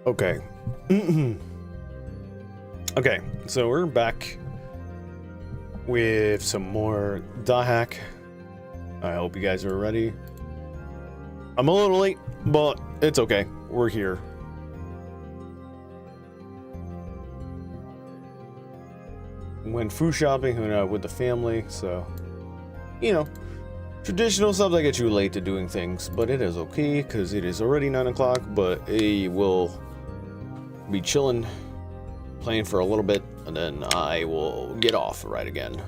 Okay. Okay, so we're back with some more Dahak. I hope you guys are ready. I'm a little late, but it's okay. We're here. Went food shopping with the family, so you know, traditional stuff that gets you late to doing things, but it is okay because it is already 9 o'clock. But will be chilling, playing for a little bit, and then I will get off right again.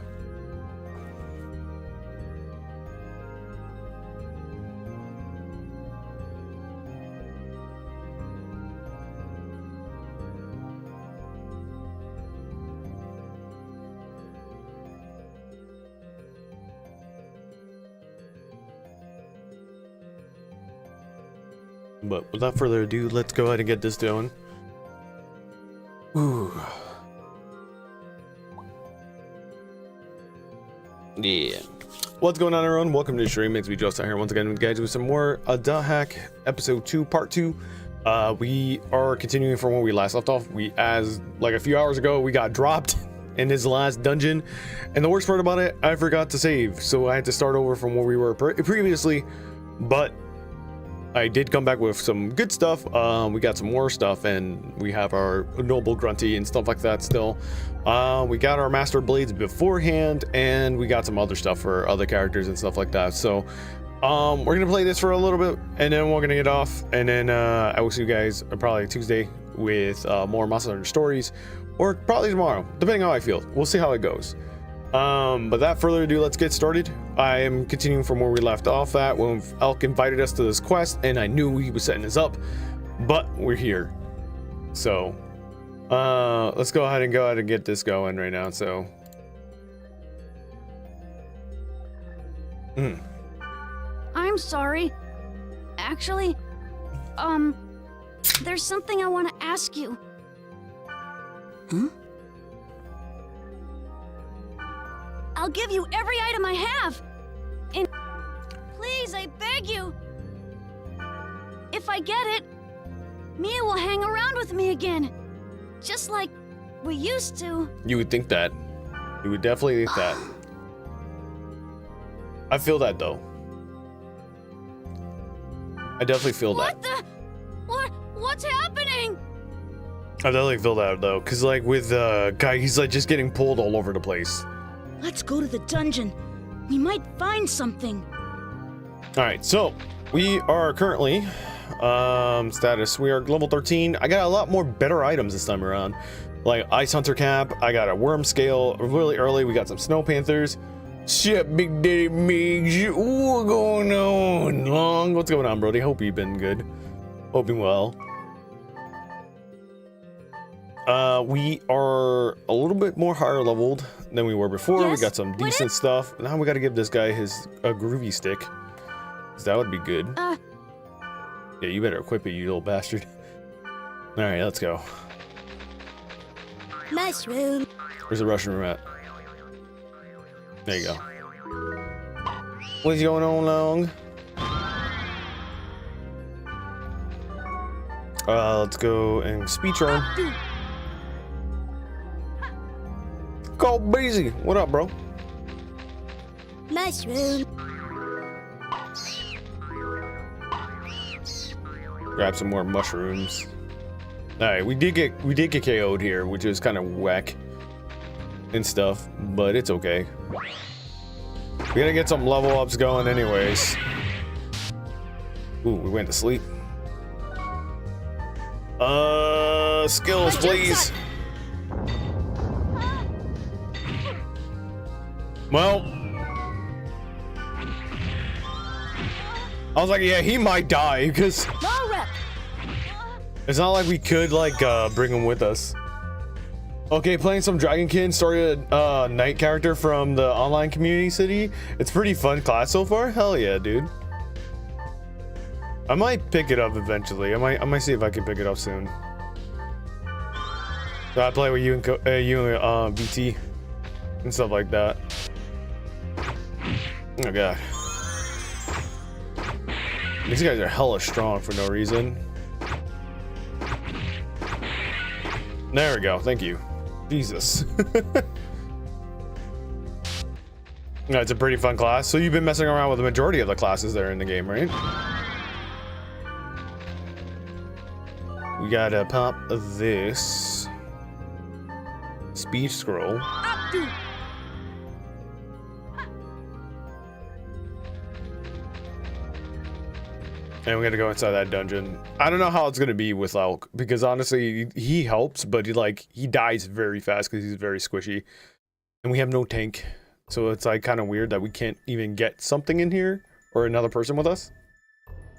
But without further ado, let's go ahead and get this going. Ooh. Yeah. What's going on, everyone? Welcome to the stream. It's me, Justin, here once again with guys with some more Dahak episode 2, part 2. We are continuing from where we last left off. As like a few hours ago, we got dropped in his last dungeon, and the worst part about it, I forgot to save, so I had to start over from where we were previously. But I did come back with some good stuff. We got some more stuff, and we have our noble grunty and stuff like that still. We got our master blades beforehand, and we got some other stuff for other characters and stuff like that. So we're gonna play this for a little bit, and then we're gonna get off, and then I will see you guys probably Tuesday with more Monster Hunter stories, or probably tomorrow, depending on how I feel. We'll see how it goes. But without further ado, let's get started. I am continuing from where we left off at when Elk invited us to this quest, and I knew he was setting this up, but we're here. So let's go ahead and get this going right now. So I'm sorry. Actually, there's something I want to ask you. Huh? I'll give you every item I have. And please, I beg you. If I get it, Mia will hang around with me again. Just like we used to. you would think that. You would definitely think that. I feel that though. I definitely feel that. What's happening? I definitely feel that though, cause like with guy, he's like just getting pulled all over the place. Let's go to the dungeon. We might find something. All right, so we are currently status. We are level 13. I got a lot more better items this time around, like Ice Hunter cap. I got a worm scale really early. We got some snow panthers. Shit, Big Daddy Migs. What's going on, Long? What's going on, Brody? Hope you've been good. Hoping well. We are a little bit more higher leveled than we were before. Yes? We got some decent stuff. Now we got to give this guy his groovy stick. That would be good. Yeah, you better equip it, you little bastard. All right, let's go. Nice room. Where's the Russian room at? There you go. What's going on, Long? Let's go and speed charm. Call Beezy. What up, bro? Nice room. Grab some more mushrooms. All right, we did get KO'd here, which is kind of whack and stuff, but it's okay. We gotta get some level ups going, anyways. Ooh, we went to sleep. Skills, please. Well, I was like, yeah, he might die because it's not like we could like bring him with us. Okay, playing some Dragonkin, started a knight character from the online community city. It's pretty fun class so far. Hell yeah, dude. I might pick it up eventually. I might see if I can pick it up soon. So I play with you and VT and stuff like that. Oh god. These guys are hella strong for no reason. There we go. Thank you. Jesus. No, it's a pretty fun class. So you've been messing around with the majority of the classes there in the game, right? We gotta pop this speed scroll. And we gotta go inside that dungeon. I don't know how it's gonna be with Elk, because honestly, he helps, but he dies very fast because he's very squishy. And we have no tank. So it's like kind of weird that we can't even get something in here or another person with us.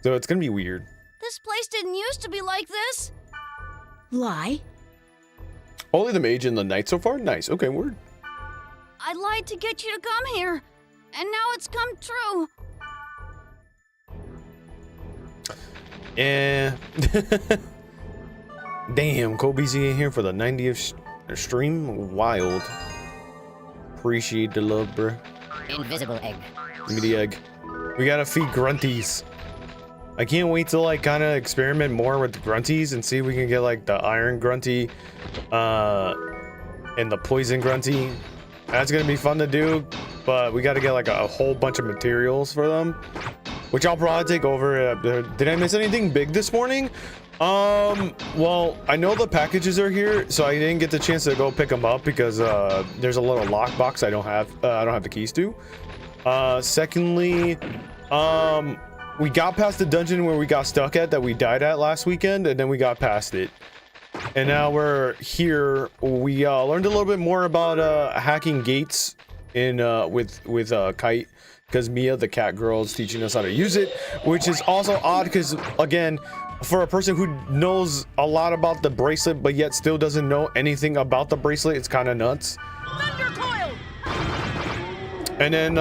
So it's gonna be weird. This place didn't used to be like this. Lie? Only the mage and the knight so far? Nice. Okay, word. I lied to get you to come here, and now it's come true. Yeah. Damn, Kobe's in here for the 90th stream. Wild. Appreciate the love, bro. Invisible egg. Give me the egg. We gotta feed grunties. I can't wait to like kind of experiment more with the grunties and see if we can get like the iron grunty and the poison grunty. That's gonna be fun to do, but we gotta get like a whole bunch of materials for them, which I'll probably take over. Did I miss anything big this morning? Well, I know the packages are here, so I didn't get the chance to go pick them up because there's a little lockbox I don't have the keys to. Secondly, we got past the dungeon where we got stuck at that we died at last weekend, and then we got past it. And now we're here. We learned a little bit more about hacking gates in with Kite, because Mia, the cat girl, is teaching us how to use it, which is also odd because, again, for a person who knows a lot about the bracelet but yet still doesn't know anything about the bracelet, it's kind of nuts. And then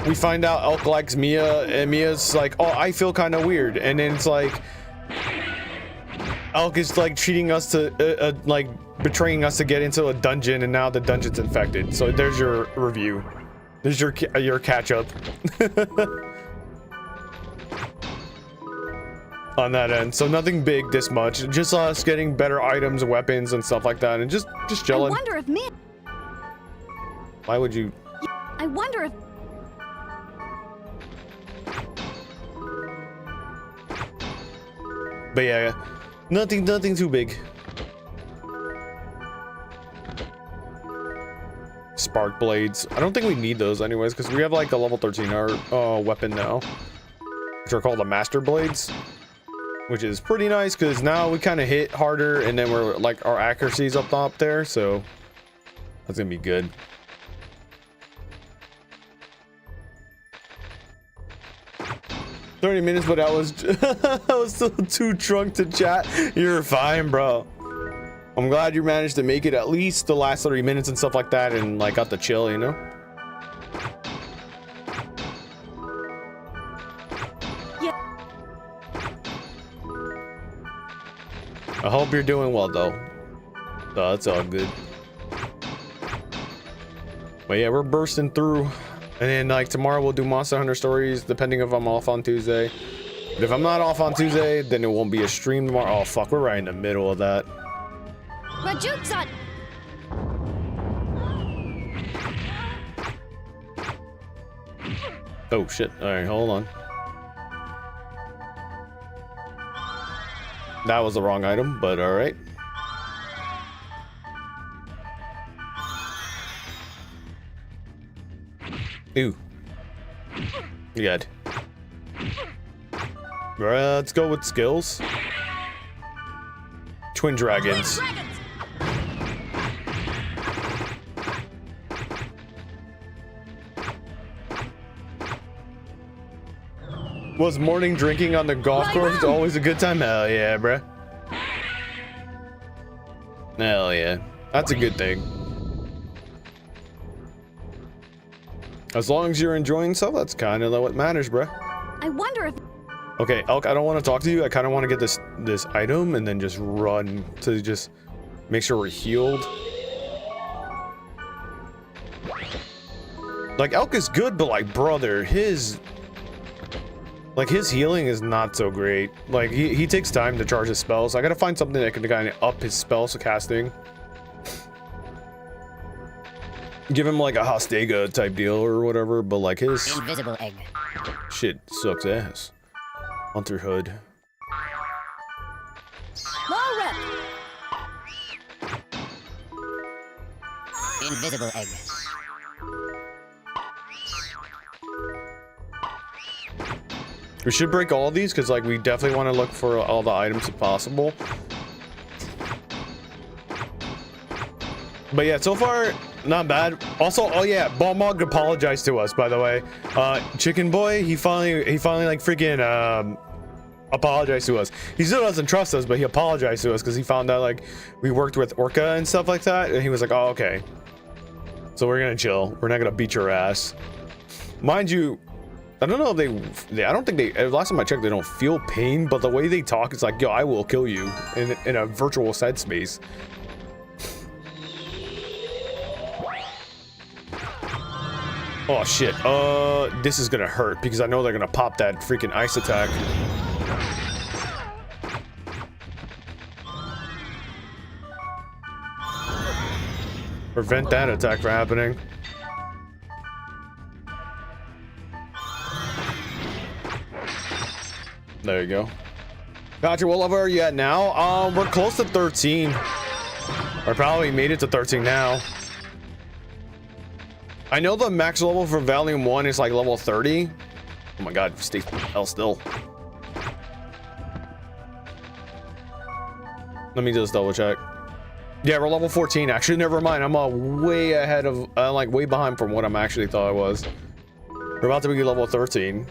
we find out Elk likes Mia, and Mia's like, oh, I feel kind of weird. And then it's like Elk is like treating us to like betraying us to get into a dungeon, and now the dungeon's infected. So there's your review. There's your catch up on that end. So nothing big this much, just us getting better items, weapons, and stuff like that, and just chilling. I wonder if Mia. Why would you? I wonder if. But yeah, nothing too big. Spark blades. I don't think we need those anyways, because we have like a level 13 weapon now, which are called the master blades, which is pretty nice because now we kind of hit harder, and then we're like our accuracy's up there, so that's gonna be good. "30 minutes, but I was I was still too drunk to chat." You're fine, bro. I'm glad you managed to make it at least the last 30 minutes and stuff like that, and like got the chill, you know? Yeah. I hope you're doing well though. So that's all good. But yeah, we're bursting through. And then like tomorrow we'll do Monster Hunter stories, depending if I'm off on Tuesday. But if I'm not off on Tuesday, then it won't be a stream tomorrow. Oh fuck, we're right in the middle of that. Rajutsa! Oh shit. Alright, hold on. That was the wrong item, but alright. Ooh. Good. Let's go with skills. Twin dragons. Was morning drinking on the golf course always a good time? Hell yeah, bruh. Hell yeah. That's a good thing. As long as you're enjoying stuff, that's kind of what matters, bruh. I wonder if. Okay, Elk, I don't want to talk to you. I kind of want to get this item and then just run to just make sure we're healed. Like, Elk is good, but like, brother, his... Like, his healing is not so great. Like, he takes time to charge his spells. I gotta find something that can kind of up his spells casting. Give him like a Hostega type deal or whatever, but like his invisible egg. Shit sucks ass. Hunter Hood. Low rep. Invisible egg. We should break all of these because like we definitely want to look for all the items if possible. But yeah, so far not bad. Also, oh yeah, Balmog apologized to us, by the way. Chicken Boy, he finally like freaking apologized to us. He still doesn't trust us, but he apologized to us because he found out like we worked with Orca and stuff like that, and he was like, oh okay, so we're gonna chill, we're not gonna beat your ass. Mind you, I don't know if they I don't think they, last time I checked, they don't feel pain, but the way they talk, it's like, yo, I will kill you in a virtual set space. Oh shit, this is gonna hurt because I know they're gonna pop that freaking ice attack. Prevent that attack from happening. There you go. Gotcha, what level are you at now? We're close to 13. Or probably made it to 13 now. I know the max level for Volume 1 is like level 30. Oh my god, stay hell still. Let me just double check. Yeah, we're level 14. Actually, never mind. I'm way ahead of, like way behind from what I'm actually thought I was. We're about to be level 13.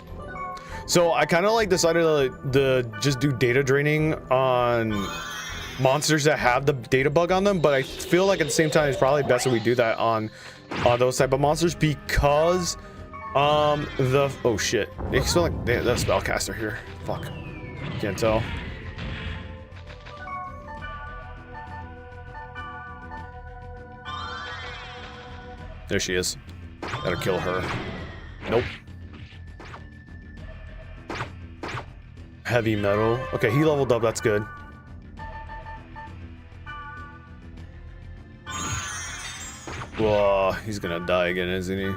So I kind of like decided to just do data draining on monsters that have the data bug on them, but I feel like at the same time it's probably best that we do that on those type of monsters because oh shit, they feel like the spellcaster here. Fuck, can't tell. There she is. Gotta kill her. Nope. Heavy metal. Okay, he leveled up. That's good. Whoa, he's gonna die again, isn't he?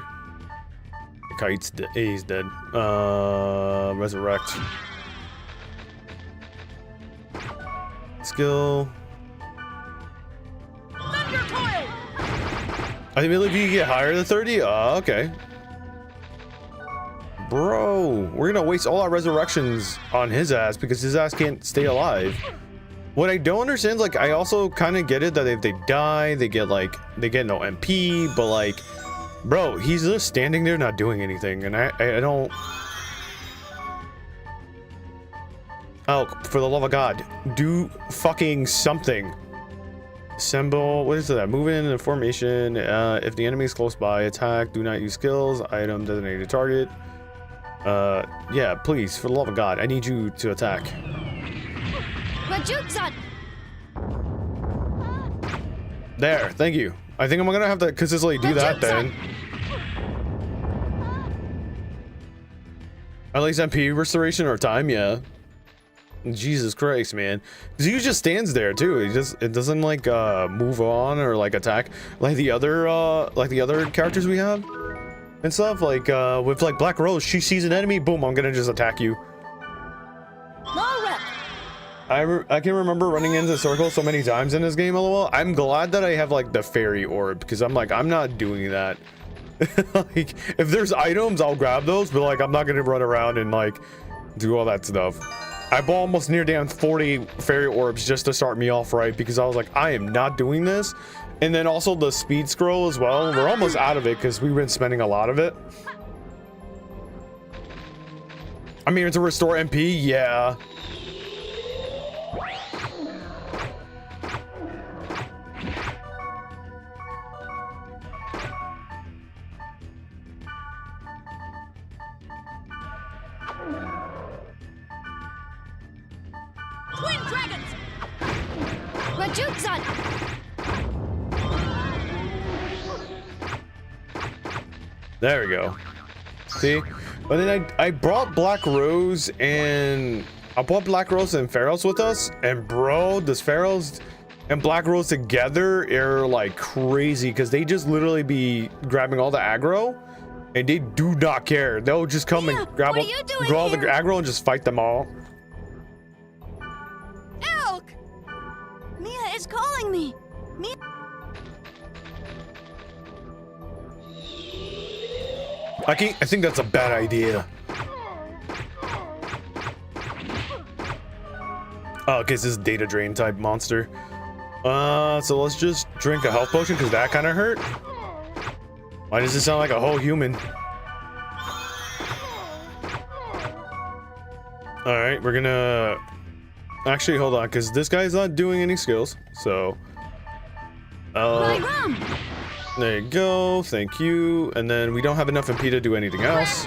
Kite's he's dead. Resurrect. Skill. I believe you can get higher than 30. Okay. Bro, we're gonna waste all our resurrections on his ass because his ass can't stay alive. What I don't understand is like I also kind of get it that if they die, they get no MP, but like, bro, he's just standing there not doing anything, and I don't. Oh, for the love of God, do fucking something. Symbol, what is that? Move in a formation. If the enemy is close by, attack. Do not use skills. Item designated target. Yeah, please, for the love of God, I need you to attack. There, thank you. I think I'm gonna have to consistently do that then. At least MP restoration or time, yeah. Jesus Christ, man. Because he just stands there too. It doesn't like move on or like attack like the other characters we have and stuff. Like with like Black Rose, she sees an enemy, boom, I'm gonna just attack you. I can remember running into circles so many times in this game. LOL. I'm glad that I have like the fairy orb because I'm like, I'm not doing that. Like, if there's items, I'll grab those, but like I'm not gonna run around and like do all that stuff. I bought almost near down 40 fairy orbs just to start me off right because I was like, I am not doing this. And then also the speed scroll as well. We're almost out of it because we've been spending a lot of it. I mean, to restore MP, yeah. Twin dragons! Rajutsan! There we go. See? But then I brought Black Rose and Pharaohs with us, and bro, this Pharaohs and Black Rose together are like crazy because they just literally be grabbing all the aggro, and they do not care. They'll just come and grab all the aggro and just fight them all. Elk! Mia is calling me. Mia. I think that's a bad idea. Oh, okay, this is data drain type monster. So let's just drink a health potion because that kind of hurt. Why does it sound like a whole human? All right, we're gonna actually hold on because this guy's not doing any skills. So, there you go. Thank you. And then we don't have enough MP to do anything else.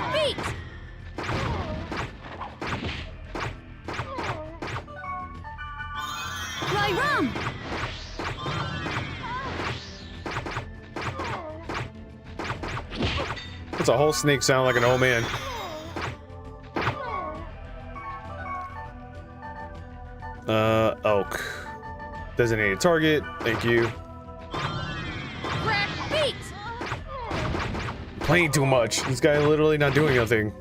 What's a whole snake sound like an old man? Oak. Designated target. Thank you. Playing too much. This guy literally not doing nothing.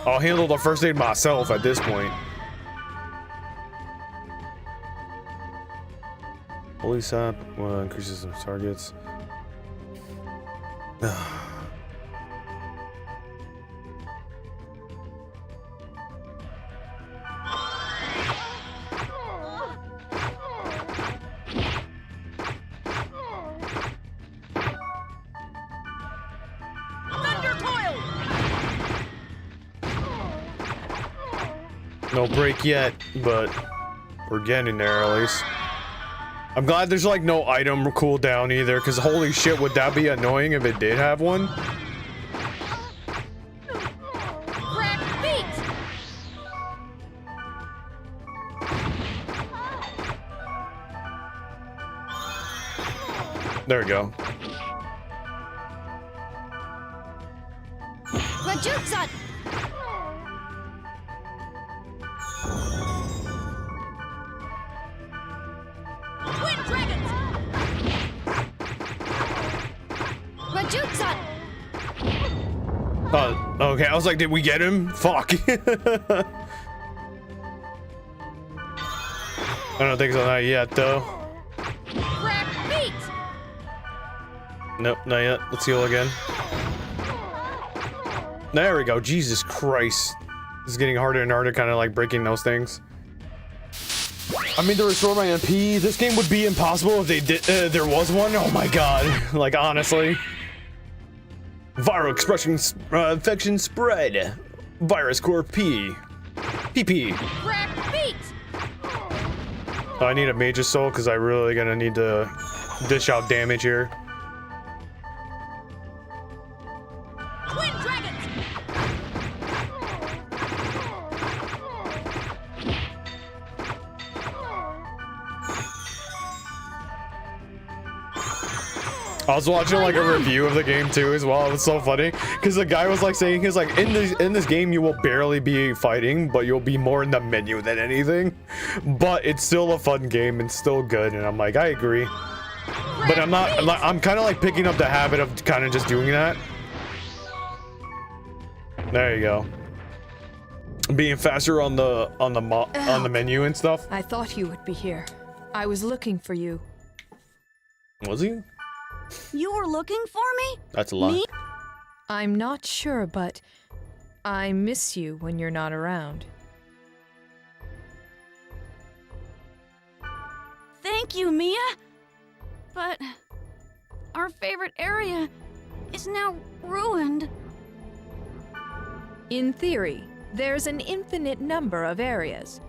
I'll handle the first aid myself at this point. Holy sap increases some targets. No break yet, but we're getting there at least. I'm glad there's like no item cooldown either, because holy shit, would that be annoying if it did have one? There we go. Okay, I was like, did we get him? Fuck. I don't think so, not yet, though. Nope, not yet. Let's heal again. There we go. Jesus Christ. This is getting harder and harder, kind of like breaking those things. I mean, to restore my MP, this game would be impossible if they did. There was one. Oh my god. Like, honestly. Viral infection spread. Virus core P. PP. Oh, I need a Mage's Soul because I really gonna need to dish out damage here. I was watching like a review of the game too as well. It was so funny because the guy was like saying he's like in this game you will barely be fighting, but you'll be more in the menu than anything. But it's still a fun game and still good, and I'm like, I agree. But I'm kind of like picking up the habit of kind of just doing that. There you go. Being faster on the menu and stuff. I thought you would be here. I was looking for you. Was he? You were looking for me? That's a lie. Me? I'm not sure, but I miss you when you're not around. Thank you, Mia. But our favorite area is now ruined. In theory, there's an infinite number of areas.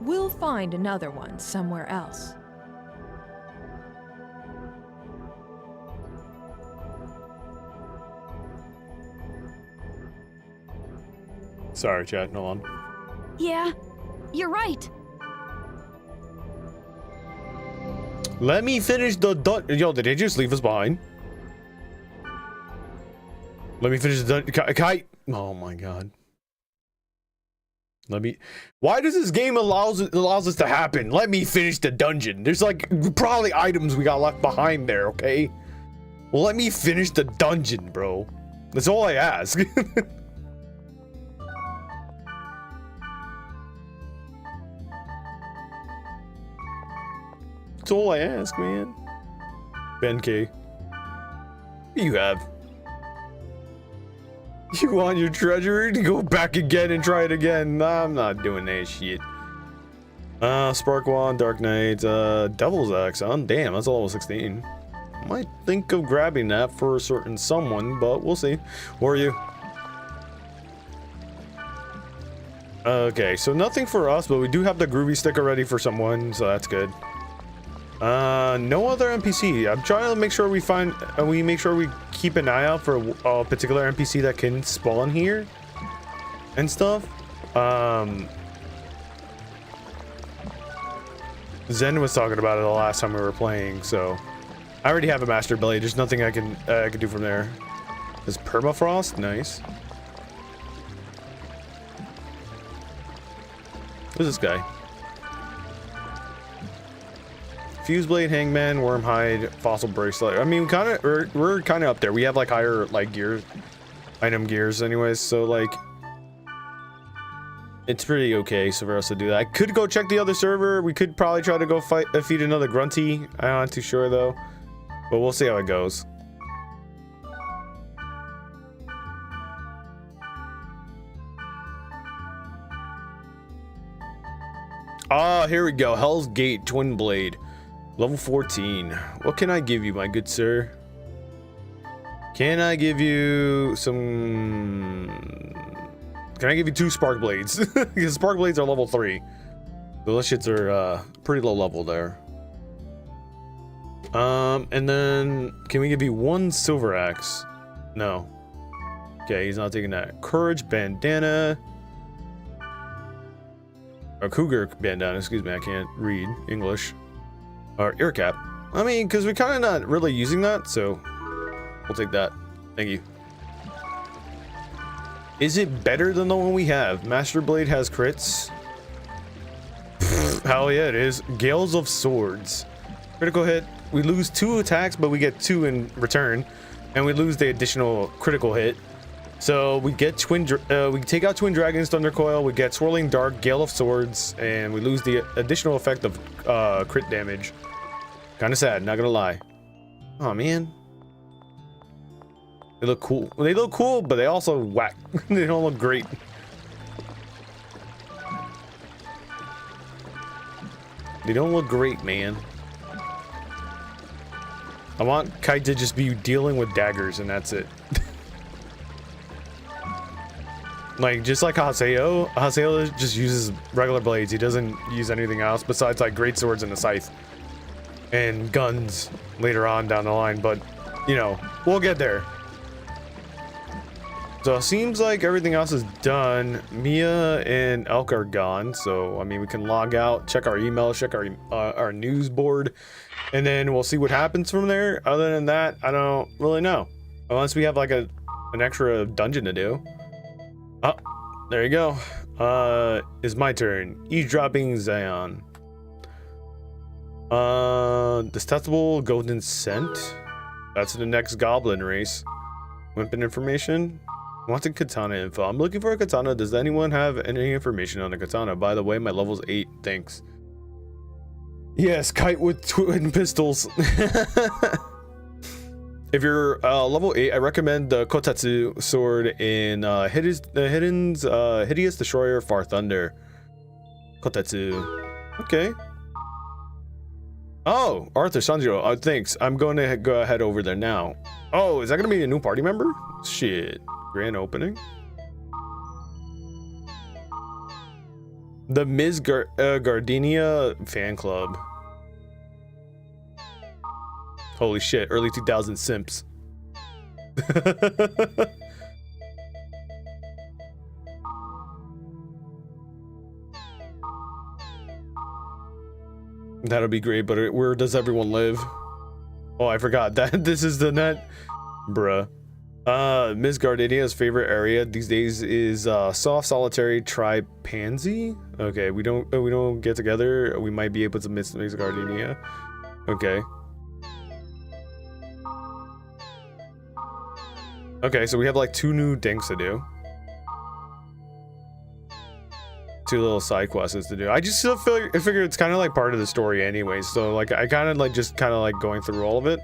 We'll find another one somewhere else. Sorry, chat. Hold on. Yeah, you're right. Let me finish the Yo, did they just leave us behind? Let me finish the kite. Oh my god. Let me. Why does this game allows us to happen? Let me finish the dungeon. There's like probably items we got left behind there. Okay. Well, let me finish the dungeon, bro. That's all I ask. That's all I ask, man. Ben K. What do you have? You want your treasure to go back again and try it again? Nah, I'm not doing that shit. Spark Wand, Dark Knight, Devil's Axe. Damn, that's a level 16. Might think of grabbing that for a certain someone, but we'll see. Who are you? Okay, so nothing for us, but we do have the groovy sticker ready for someone, so that's good. No other NPC. I'm trying to make sure we find, make sure we keep an eye out for a particular NPC that can spawn here and stuff. Zen was talking about it the last time we were playing, so I already have a Master Blade. There's nothing I can do from there. There's permafrost, nice. Who's this guy? Fuse Blade, Hangman, Wormhide, Fossil Bracelet. I mean, we're kind of up there. We have like higher like gears, item gears, anyways. So like, it's pretty okay. So for us to do that, I could go check the other server. We could probably try to go feed another Grunty. I'm not too sure though, but we'll see how it goes. Ah, here we go. Hell's Gate Twin Blade. Level 14. What can I give you, my good sir? Can I give you some... Can I give you 2 Spark Blades? Because Spark Blades are level 3. So those shits are pretty low level there. And then... Can we give you 1 Silver Axe? No. Okay, he's not taking that. Courage Bandana. Or Cougar Bandana, excuse me, I can't read English. Or ear cap. I mean, because we're kind of not really using that, so we'll take that. Thank you. Is it better than the one we have? Master Blade has crits. Hell yeah, it is. Gales of Swords. Critical hit. We lose 2 attacks, but we get 2 in return, and we lose the additional critical hit. So we get we take out Twin Dragons, Thunder Coil, we get Swirling Dark, Gale of Swords, and we lose the additional effect of crit damage. Kind of sad, not gonna lie. Oh man, they look cool. They look cool, but they also whack. They don't look great. They don't look great, man. I want Kite to just be dealing with daggers, and that's it. Like, just like Haseo. Haseo just uses regular blades. He doesn't use anything else besides like great swords and a scythe. And guns later on down the line, but, you know, we'll get there. So it seems like everything else is done. Mia and Elk are gone, so, I mean, we can log out, check our email, check our news board, and then we'll see what happens from there. Other than that, I don't really know. Unless we have like an extra dungeon to do. Oh, there you go. It's my turn. Eavesdropping Zion. Detestable Golden Scent. That's the next goblin race. Weapon information. Wanted katana info. I'm looking for a katana. Does anyone have any information on a katana? By the way, my level's 8. Thanks. Yes, Kite with twin pistols. If you're level 8, I recommend the Kotetsu sword in Hideous Destroyer Far Thunder. Kotetsu. Okay. Oh, Arthur Sanjiro. Thanks. I'm going to go ahead over there now. Oh, is that going to be a new party member? Shit. Grand opening. The Ms. Gardenia fan club. Holy shit, early 2000 simps. That'll be great, but where does everyone live? Oh, I forgot that this is the net. Bruh. Ms. Gardenia's favorite area these days is soft solitary tri pansy. Okay, we don't get together. We might be able to miss Ms. Gardenia. Okay. Okay, so we have like 2 new things to do. 2 little side quests to do. I just still figure it's kind of like part of the story anyway. So like I kind of like just kind of like going through all of it.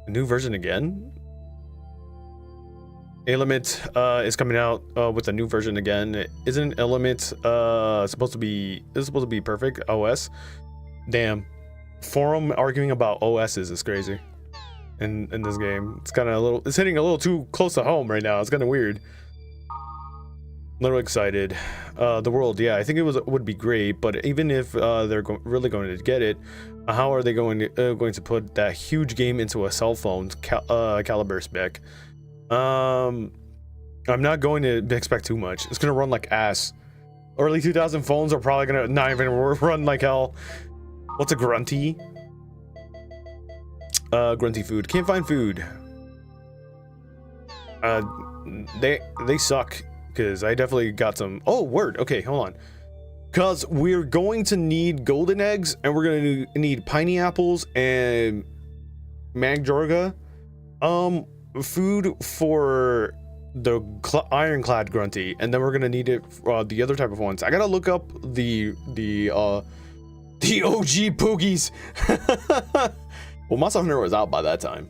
New version again. Element is coming out with a new version again. Isn't Element supposed to be perfect OS? Damn. Forum arguing about OSs is crazy. In this game, it's kind of it's hitting a little too close to home right now. It's kind of weird. A little excited. The world, yeah, I think it would be great, but even if they're really going to get it, how are they going to put that huge game into a cell phone caliber spec? I'm not going to expect too much. It's gonna run like ass. Early 2000 phones are probably gonna not even run like hell. What's a grunty? Grunty food. Can't find food. They suck. Because I definitely got some. Oh, word. Okay, hold on. Because we're going to need golden eggs, and we're going to need piney apples and Magdorga. Food for the ironclad grunty, and then we're gonna need it for the other type of ones. I gotta look up the OG Poogies. Well, Monster Hunter was out by that time,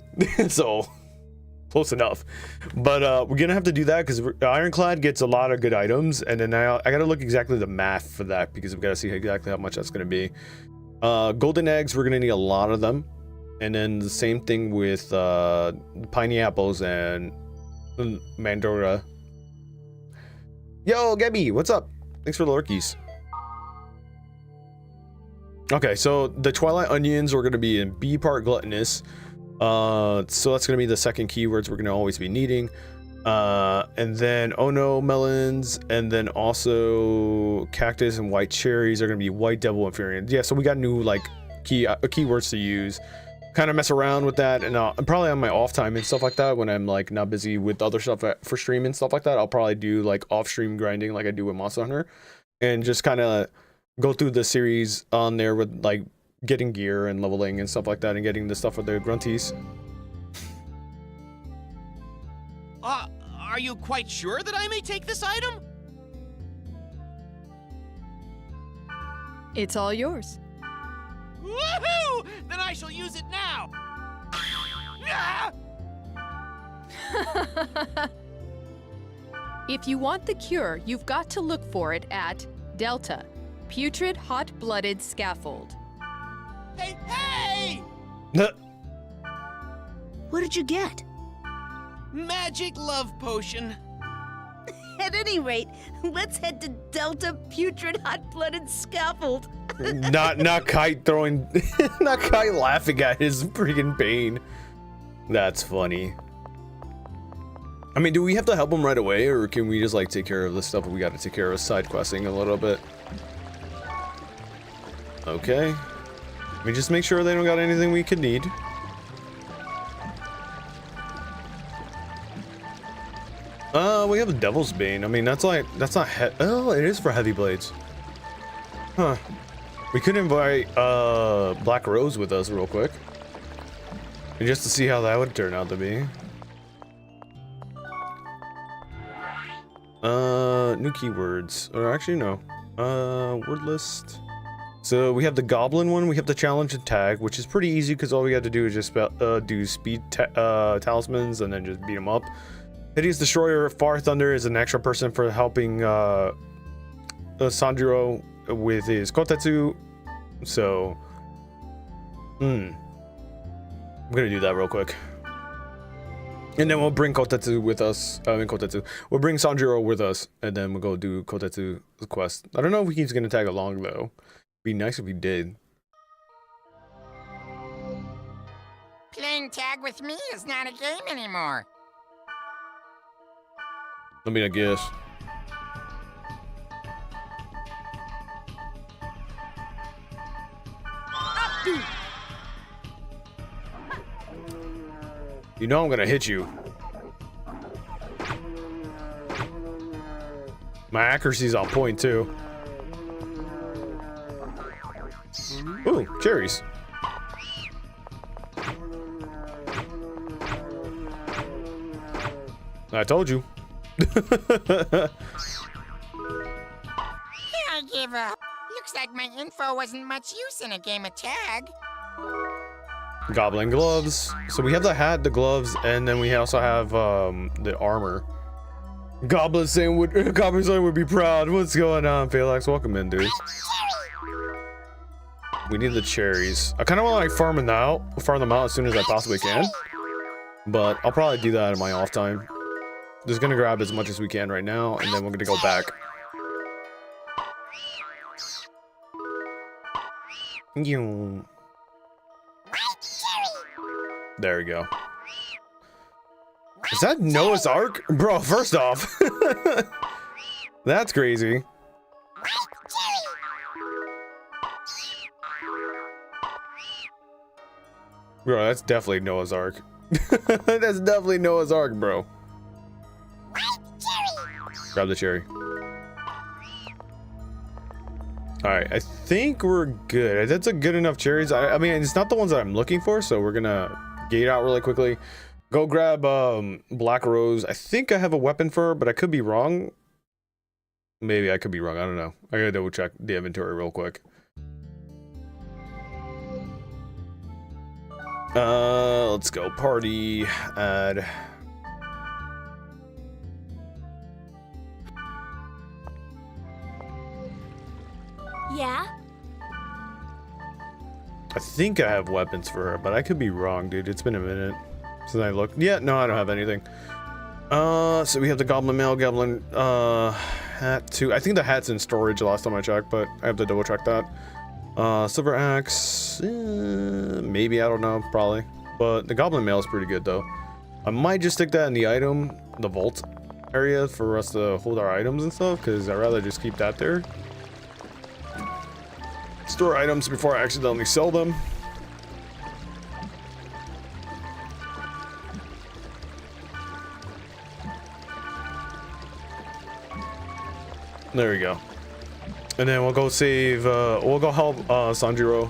so close enough. But we're gonna have to do that because Ironclad gets a lot of good items, and then I gotta look exactly the math for that because we gotta see exactly how much that's gonna be. Golden eggs, we're gonna need a lot of them, and then the same thing with piney apples and Mandora. Yo, Gabby, what's up? Thanks for the lurkies. Okay, so the Twilight Onions are gonna be in B part gluttonous. So that's gonna be the second keywords we're gonna always be needing. And then Ono melons, and then also cactus and white cherries are gonna be white devil inferior. Yeah, so we got new like keywords to use. Kind of mess around with that, and I'm probably on my off time and stuff like that when I'm like not busy with other stuff for stream and stuff like that. I'll probably do like off stream grinding like I do with Monster Hunter, and just kind of go through the series on there with like getting gear and leveling and stuff like that, and getting the stuff for the grunties. Are you quite sure that I may take this item? It's all yours. Woohoo! Then I shall use it now! Ah! If you want the cure, you've got to look for it at Delta, Putrid Hot-Blooded Scaffold. Hey, hey! What did you get? Magic love potion. At any rate, let's head to Delta Putrid Hot-Blooded Scaffold. not Kite throwing, not Kite laughing at his freaking pain. That's funny. I mean, do we have to help him right away, or can we just like take care of the stuff we got to take care of, side questing a little bit? Okay. Let me just make sure they don't got anything we could need. We have a Devil's Bane. I mean, that's not oh, it is for heavy blades. Huh. We could invite Black Rose with us real quick, and just to see how that would turn out to be. New keywords, or actually no. Word list. So we have the Goblin one. We have the challenge and tag, which is pretty easy because all we have to do is just do speed talismans and then just beat them up. Hideous Destroyer Far Thunder is an extra person for helping Sanjiro with his Kotetsu. So, I'm gonna do that real quick. And then we'll bring Kotetsu with us. We'll bring Sanjiro with us, and then we'll go do Kotetsu quest. I don't know if he's gonna tag along though. Be nice if he did. Playing tag with me is not a game anymore. I mean, I guess. You know I'm gonna hit you. My accuracy's on point too. Ooh, cherries. I told you. I give up. Looks like my info wasn't much use in a game of tag. Goblin gloves. So we have the hat, the gloves, and then we also have the armor. Goblin saying would be proud. What's going on, Felix? Welcome in, dude. We need the cherries. I kind of want to like farm them out as soon as I possibly can. But I'll probably do that in my off time. Just gonna grab as much as we can right now, and then we're gonna go back. There we go. Is that Noah's Ark? Bro, first off. That's crazy. Bro, that's definitely Noah's Ark. That's definitely Noah's Ark, bro. Grab the cherry. Alright, I think we're good. That's a good enough cherries. I mean, it's not the ones that I'm looking for, so we're gonna gate out really quickly. Go grab Black Rose. I think I have a weapon for her, but I could be wrong. Maybe I could be wrong. I don't know. I gotta double check the inventory real quick. Let's go. Party. Add. Yeah? I think I have weapons for her, but I could be wrong, dude. It's been a minute since I looked. Yeah, no, I don't have anything. So we have the Goblin Mail, Goblin hat too. I think the hat's in storage last time I checked, but I have to double check that. Silver Axe, maybe, I don't know, probably. But the Goblin Mail is pretty good though. I might just stick that in the item, the vault area for us to hold our items and stuff, because I'd rather just keep that there. Store items before I accidentally sell them. There we go. And then we'll go save, we'll go help Sanjiro.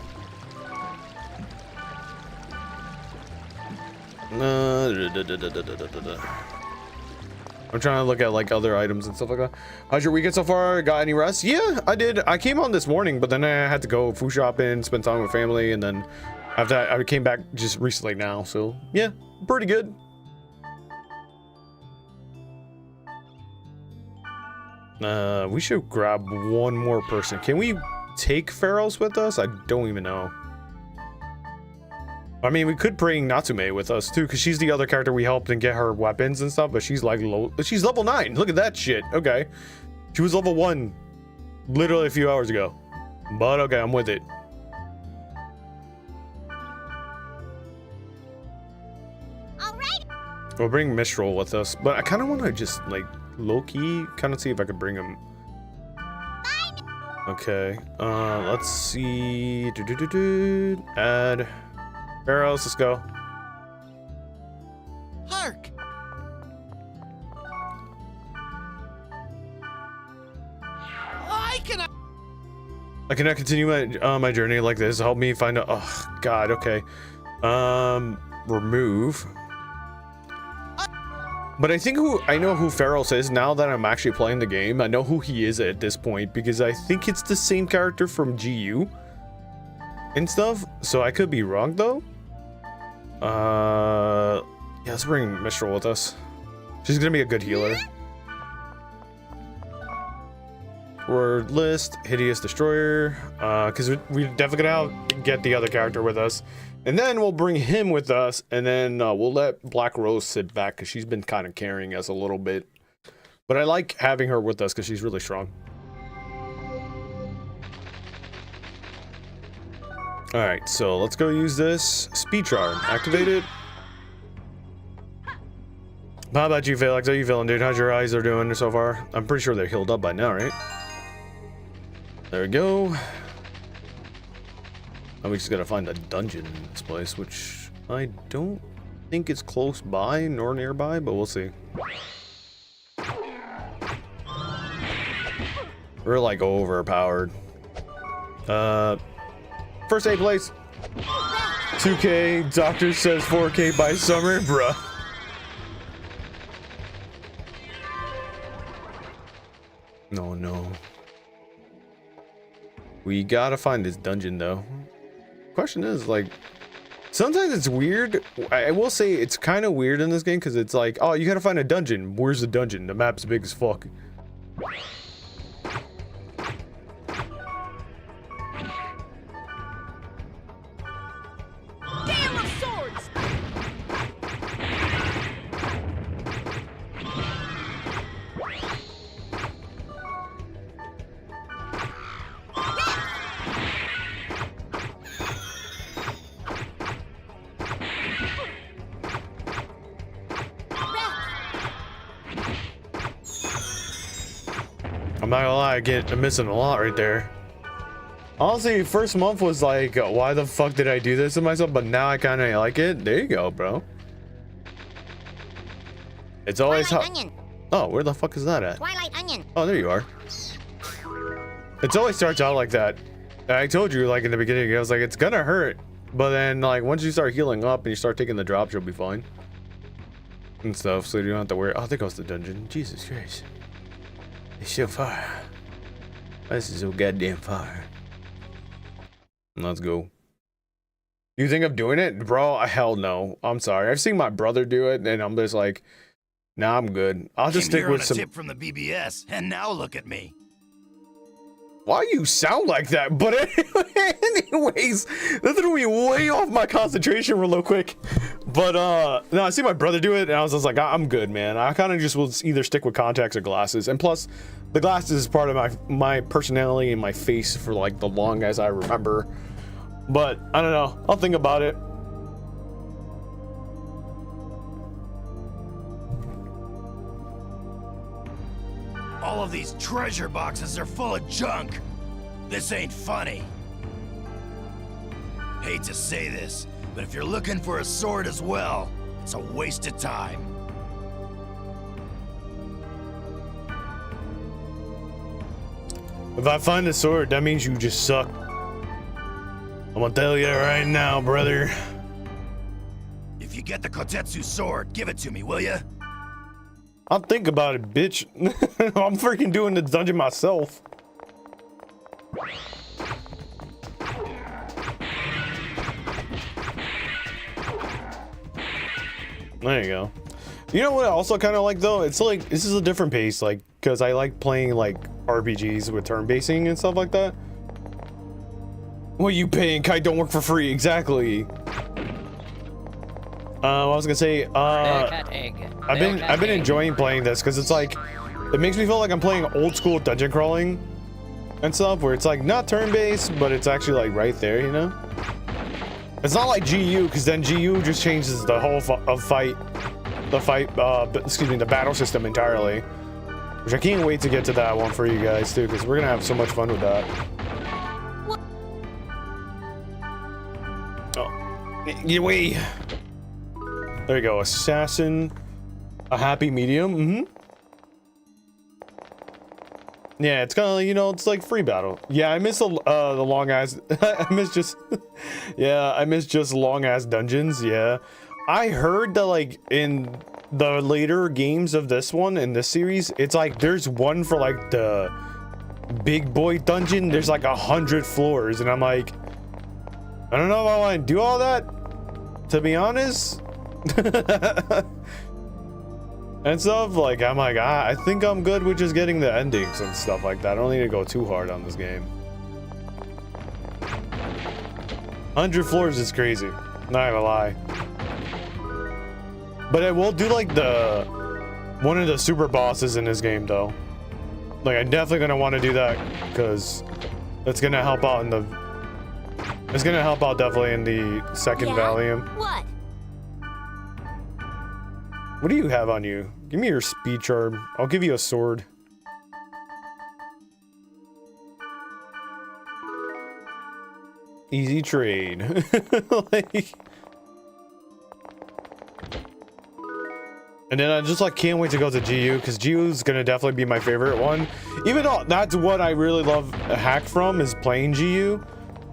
I'm trying to look at like other items and stuff like that. How's your weekend so far? Got any rest? Yeah, I did. I came on this morning, but then I had to go food shopping, spend time with family, and then after that, I came back just recently now. So yeah, pretty good. We should grab one more person. Can we take Pharaohs with us? I don't even know. I mean, we could bring Natsume with us too, because she's the other character we helped and get her weapons and stuff, but she's like low. She's level 9. Look at that shit. Okay. She was level 1 literally a few hours ago. But okay, I'm with it. Alright. We'll bring Mistral with us, but I kind of want to just like low-key kind of see if I could bring him. Okay. Let's see. Add. Pharaohs, let's go. Hark! I cannot continue my journey like this. Help me find a. Oh God. Okay. Remove. But I think I know who Pharaohs is now that I'm actually playing the game. I know who he is at this point because I think it's the same character from GU and stuff. So I could be wrong though. Yeah, let's bring Mistral with us. She's gonna be a good healer. Word list, Hideous Destroyer, because we definitely gonna get the other character with us, and then we'll bring him with us, and then we'll let Black Rose sit back because she's been kind of carrying us a little bit. But I like having her with us because she's really strong. All right, so let's go use this speed charm. Activate it. How about you, Felix? How you feeling, dude? How's your eyes are doing so far? I'm pretty sure they're healed up by now, right? There we go. Now we just gotta find a dungeon in this place, which I don't think it's close by nor nearby, but we'll see. We're like overpowered. First aid place. 2K. Doctor says 4K by summer, bruh. No. We gotta find this dungeon though. Question is, like, sometimes it's weird. I will say it's kind of weird in this game because it's like, oh, you gotta find a dungeon. Where's the dungeon? The map's big as fuck. Damn of swords! I'm not gonna lie, I'm missing a lot right there. Honestly, first month was like, why the fuck did I do this to myself? But now I kind of like it. There you go, bro. It's always how. Oh, where the fuck is that at? Twilight Onion. Oh, there you are. It always starts out like that. I told you, like in the beginning, I was like, it's gonna hurt, but then like once you start healing up and you start taking the drops, you'll be fine and stuff. So you don't have to worry. Oh, there goes the dungeon. Jesus Christ. It's so far. This is so goddamn far. Let's go. You think of doing it? Bro, hell no. I'm sorry. I've seen my brother do it, and I'm just like, nah, I'm good. I'll just stick with some... tip from the BBS, and now look at me. Why you sound like that? But anyways, that threw me way off my concentration real quick. But no, I see my brother do it, and I was just like, I'm good, man. I kind of just will either stick with contacts or glasses. And plus, the glasses is part of my personality and my face for like the long as I remember. But I don't know. I'll think about it. All of these treasure boxes are full of junk. This ain't funny. Hate to say this, but if you're looking for a sword as well, it's a waste of time. If I find a sword, that means you just suck. I'm gonna tell you right now, brother. If you get the Kotetsu sword, give it to me, will ya? I'll think about it, bitch. I'm freaking doing the dungeon myself. There you go. You know what I also kind of like though? It's like, this is a different pace, like, because I like playing like RPGs with turn basing and stuff like that. What are you paying? Kite don't work for free. Exactly. I was gonna say, I've been enjoying playing this because it's like, it makes me feel like I'm playing old school dungeon crawling and stuff, where it's like not turn-based, but it's actually like right there, you know? It's not like GU, because then GU just changes the whole the battle system entirely, which I can't wait to get to that one for you guys too, because we're gonna have so much fun with that. Oh, get away. There you go, assassin, a happy medium. Yeah, it's kind of, you know, it's like free battle. Yeah, I miss the long ass. I miss just long ass dungeons. Yeah, I heard that like in the later games of this one in this series, it's like there's one for like the big boy dungeon. There's like 100 floors, and I'm like, I don't know if I want to do all that, to be honest. And stuff, like, I'm like, I think I'm good with just getting the endings and stuff like that. I don't need to go too hard on this game. 100 floors is crazy, not gonna lie. But I will do like one of the super bosses in this game though. Like, I'm definitely gonna want to do that because it's gonna help out in definitely in the second volume. What? What do you have on you? Give me your speed charm. I'll give you a sword. Easy trade. Like, And then I just like can't wait to go to GU because GU is gonna definitely be my favorite one. Even though that's what I really love a hack from is playing GU,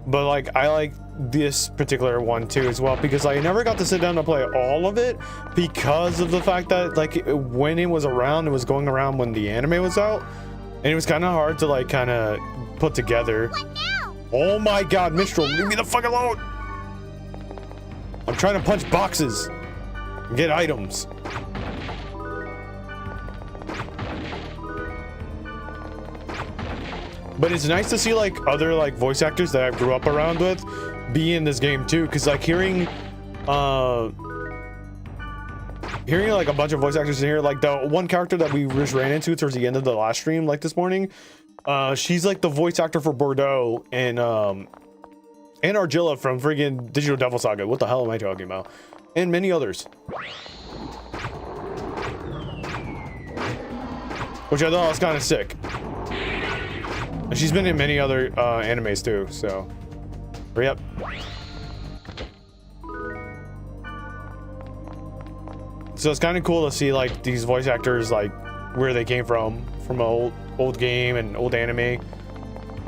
but like I like this particular one too as well because I never got to sit down to play all of it because of the fact that like when it was around, it was going around when the anime was out, and it was kind of hard to like kind of put together. What now? Oh my God, Minstrel, leave me the fuck alone! I'm trying to punch boxes and get items. But it's nice to see like other like voice actors that I grew up around with be in this game too, because like hearing like a bunch of voice actors in here, like the one character that we just ran into towards the end of the last stream like this morning, she's like the voice actor for Bordeaux and Argilla from friggin' Digital Devil Saga. What the hell am I talking about? And many others, which I thought was kind of sick. And she's been in many other animes too, so hurry up. So it's kind of cool to see like these voice actors like where they came from an old game and old anime and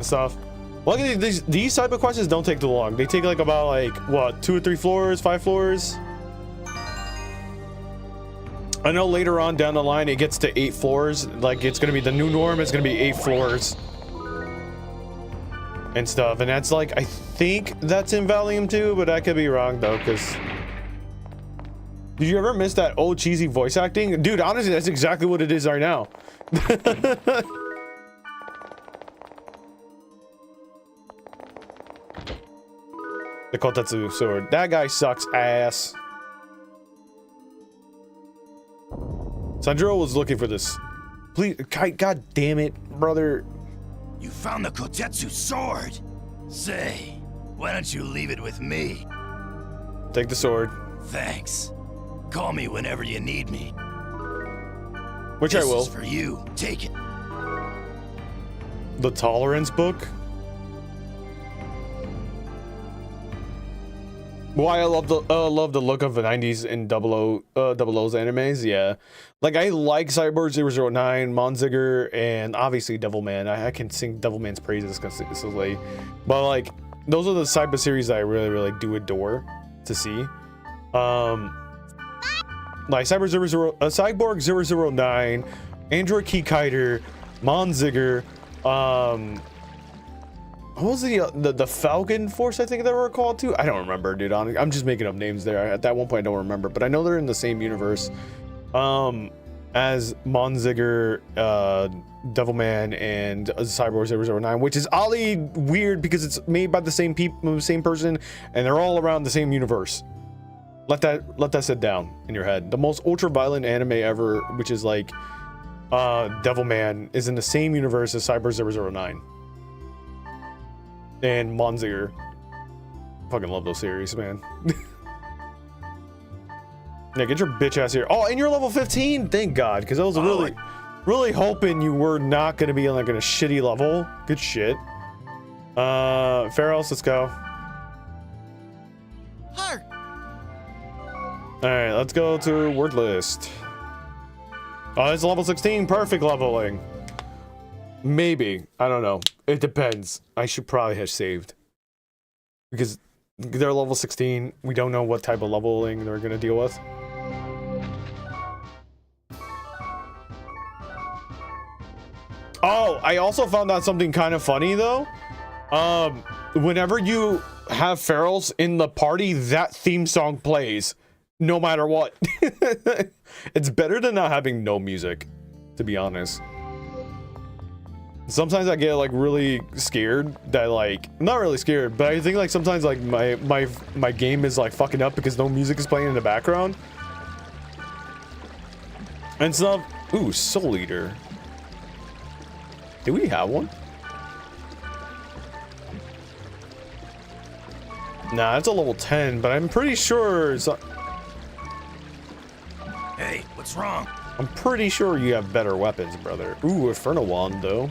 stuff. Well, these type of quests don't take too long. They take like about like what, 2 or 3 floors, 5 floors. I know later on down the line it gets to 8 floors. Like it's gonna be the new norm. It's gonna be 8 floors. And stuff, and that's like I think that's in Valium 2, but I could be wrong though, because did you ever miss that old cheesy voice acting? Dude, honestly, that's exactly what it is right now. The Kotetsu sword. That guy sucks ass. Sandro was looking for this. Please, God damn it, brother. You found the Kotetsu sword! Say, why don't you leave it with me? Take the sword. Thanks. Call me whenever you need me. Which I will. This is for you. Take it. The Tolerance book. Why I love the look of the 90s in 00's animes, yeah. Like I like Cyborg 009, Monziger, and obviously Devilman. I can sing Devilman's praises consistently, but like those are the Cyber series that I really do adore to see. Like Cyborg 009, Android Keykider, Monziger, what was the Falcon Force, I think they were called too? I don't remember, dude. I'm just making up names there. At that one point, I don't remember, but I know they're in the same universe as Monziger, Devilman, and Cyborg 009, which is oddly weird because it's made by the same person, and they're all around the same universe. Let that sit down in your head. The most ultra-violent anime ever, which is like Devilman, is in the same universe as Cyborg 009. And Monziger. Fucking love those series, man. Yeah, get your bitch ass here. Oh, and you're level 15? Thank God, because I was really hoping you were not going to be on like a shitty level. Good shit. Pharos, let's go. Hark! Alright, let's go to word list. Oh, it's level 16. Perfect leveling. Maybe. I don't know. It depends. I should probably have saved. Because they're level 16. We don't know what type of leveling they're going to deal with. Oh, I also found out something kind of funny though. Whenever you have ferals in the party, that theme song plays. No matter what. It's better than not having no music, to be honest. Sometimes I get like really scared that like, not really scared, but I think like sometimes like my game is like fucking up because no music is playing in the background. And stuff. Ooh, Soul Eater. Do we have one? Nah, it's a level 10, but I'm pretty sure it's Hey, what's wrong? I'm pretty sure you have better weapons, brother. Ooh, Inferno Wand, though.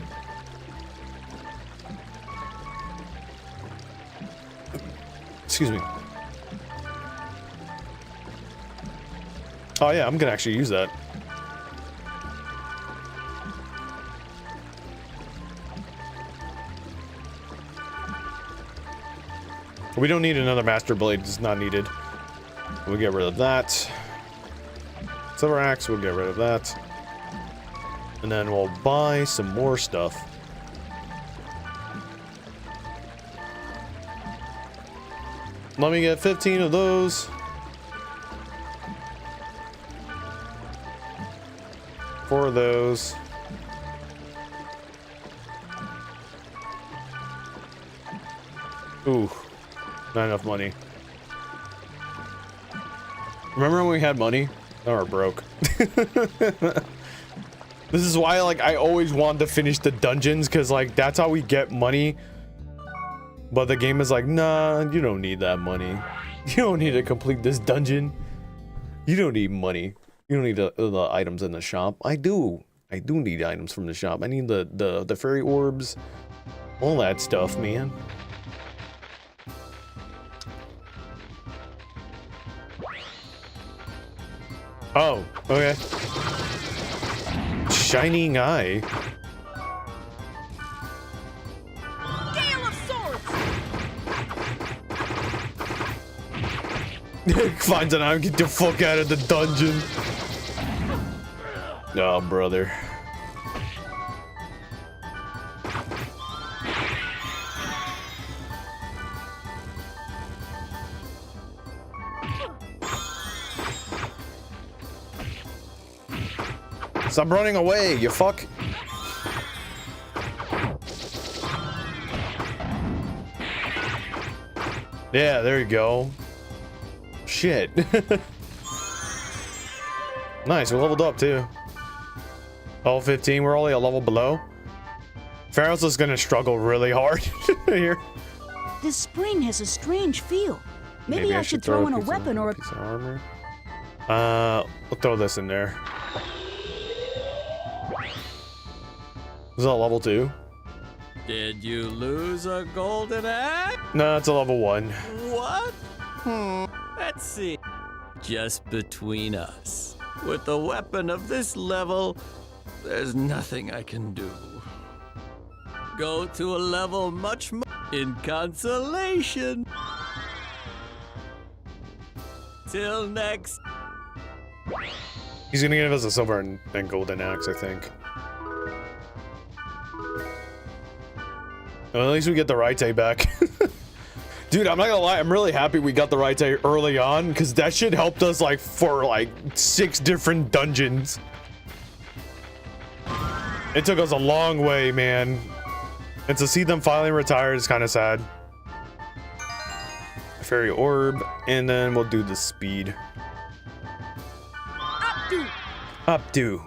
Excuse me. Oh yeah, I'm gonna actually use that. We don't need another master blade, it's not needed. We'll get rid of that. Silver axe, we'll get rid of that. And then we'll buy some more stuff. Let me get 15 of those. 4 of those. Ooh, not enough money. Remember when we had money? Now we're broke. This is why, like, I always wanted to finish the dungeons, because, like, that's how we get money. But the game is like, nah, you don't need that money. You don't need to complete this dungeon. You don't need money. You don't need the items in the shop. I do. I do need items from the shop. I need the fairy orbs. All that stuff, man. Oh, okay. Shining eye. Gale of swords! Finds an eye, get the fuck out of the dungeon. Oh, brother. Stop running away, you fuck. Yeah, there you go. Shit. Nice, we leveled up too. Level 15, we're only a level below. Pharaoh's is gonna struggle really hard here. This spring has a strange feel. Maybe I should throw in a weapon or a piece of armor. We'll throw this in there. Is that level 2? Did you lose a golden axe? No, it's a level 1. What? Let's see. Just between us. With a weapon of this level, there's nothing I can do. Go to a level much more in consolation. Till next. He's gonna give us a silver and golden axe, I think. Well, at least we get the Raite back. Dude, I'm not gonna lie, I'm really happy we got the Raite early on, because that shit helped us like for like 6 different dungeons. It took us a long way, man. And to see them finally retire is kind of sad. Fairy orb, and then we'll do the speed. Updo! Updo.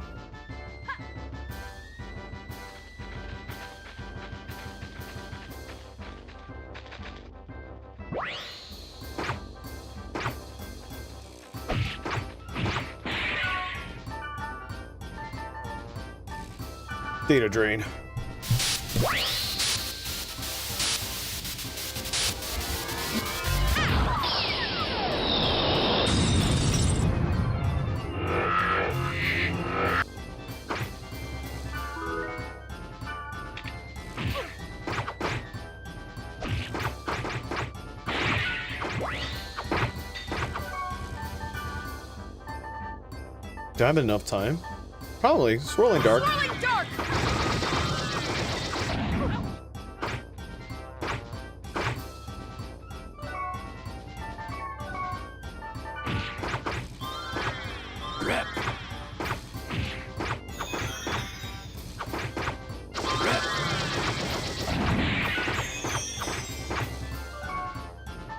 Data drain. Do I have enough time? Probably. Swirling dark. Swirling dark! Rep. Rep.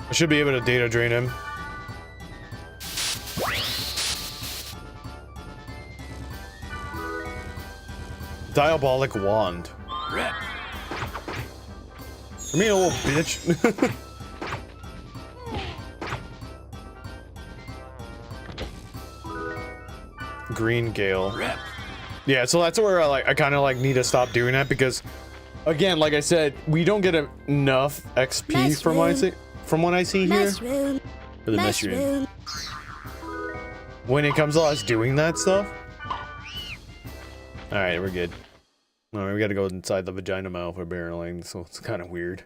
I should be able to data drain him. Diabolic wand. Rep. For me, a little bitch. Green Gale. Rep. Yeah, so that's where I kind of like need to stop doing that, because again, like I said, we don't get enough XP from what I see here. mushroom. For the mushroom. when it comes to us doing that stuff. All right, we're good. All right, we got to go inside the vagina mouth for barreling, so it's kind of weird.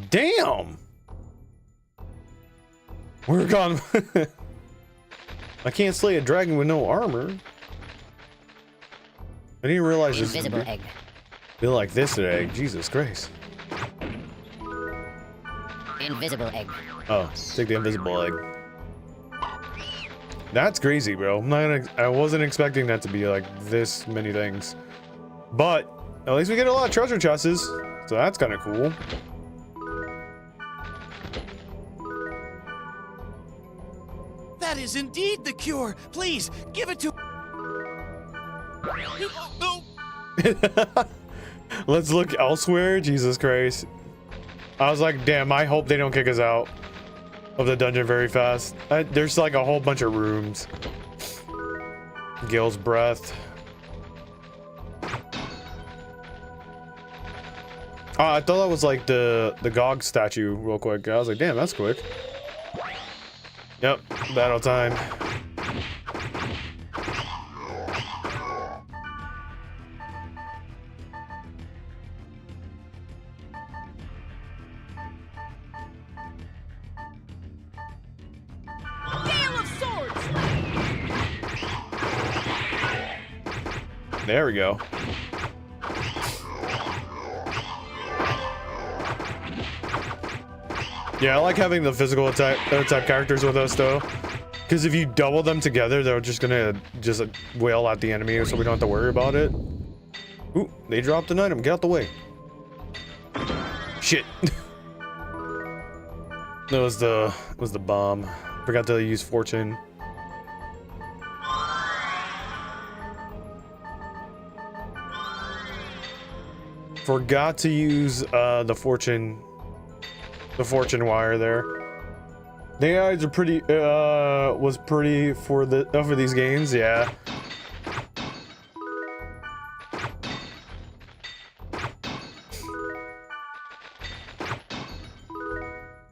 Damn! We're gone. I can't slay a dragon with no armor. I didn't realize this. Invisible egg. Feel like this today. Jesus Christ. Invisible egg. Oh, take the invisible egg. That's crazy, bro. I wasn't expecting that to be like this many things. But at least we get a lot of treasure chests, so that's kind of cool. That is indeed the cure. Please, give it to... No. Let's look elsewhere. Jesus Christ. I was like, damn, I hope they don't kick us out of the dungeon very fast. There's like a whole bunch of rooms. Gil's breath. I thought that was like the Gog statue real quick. I was like, damn, that's quick. Yep, battle time. Gale of swords! There we go. Yeah, I like having the physical attack type characters with us though, because if you double them together, they're just gonna wail at the enemy, so we don't have to worry about it. Ooh, they dropped an item. Get out the way. Shit. That was the bomb. Forgot to use fortune. Forgot to use the fortune wire there. The AIs are pretty was pretty for these games, yeah.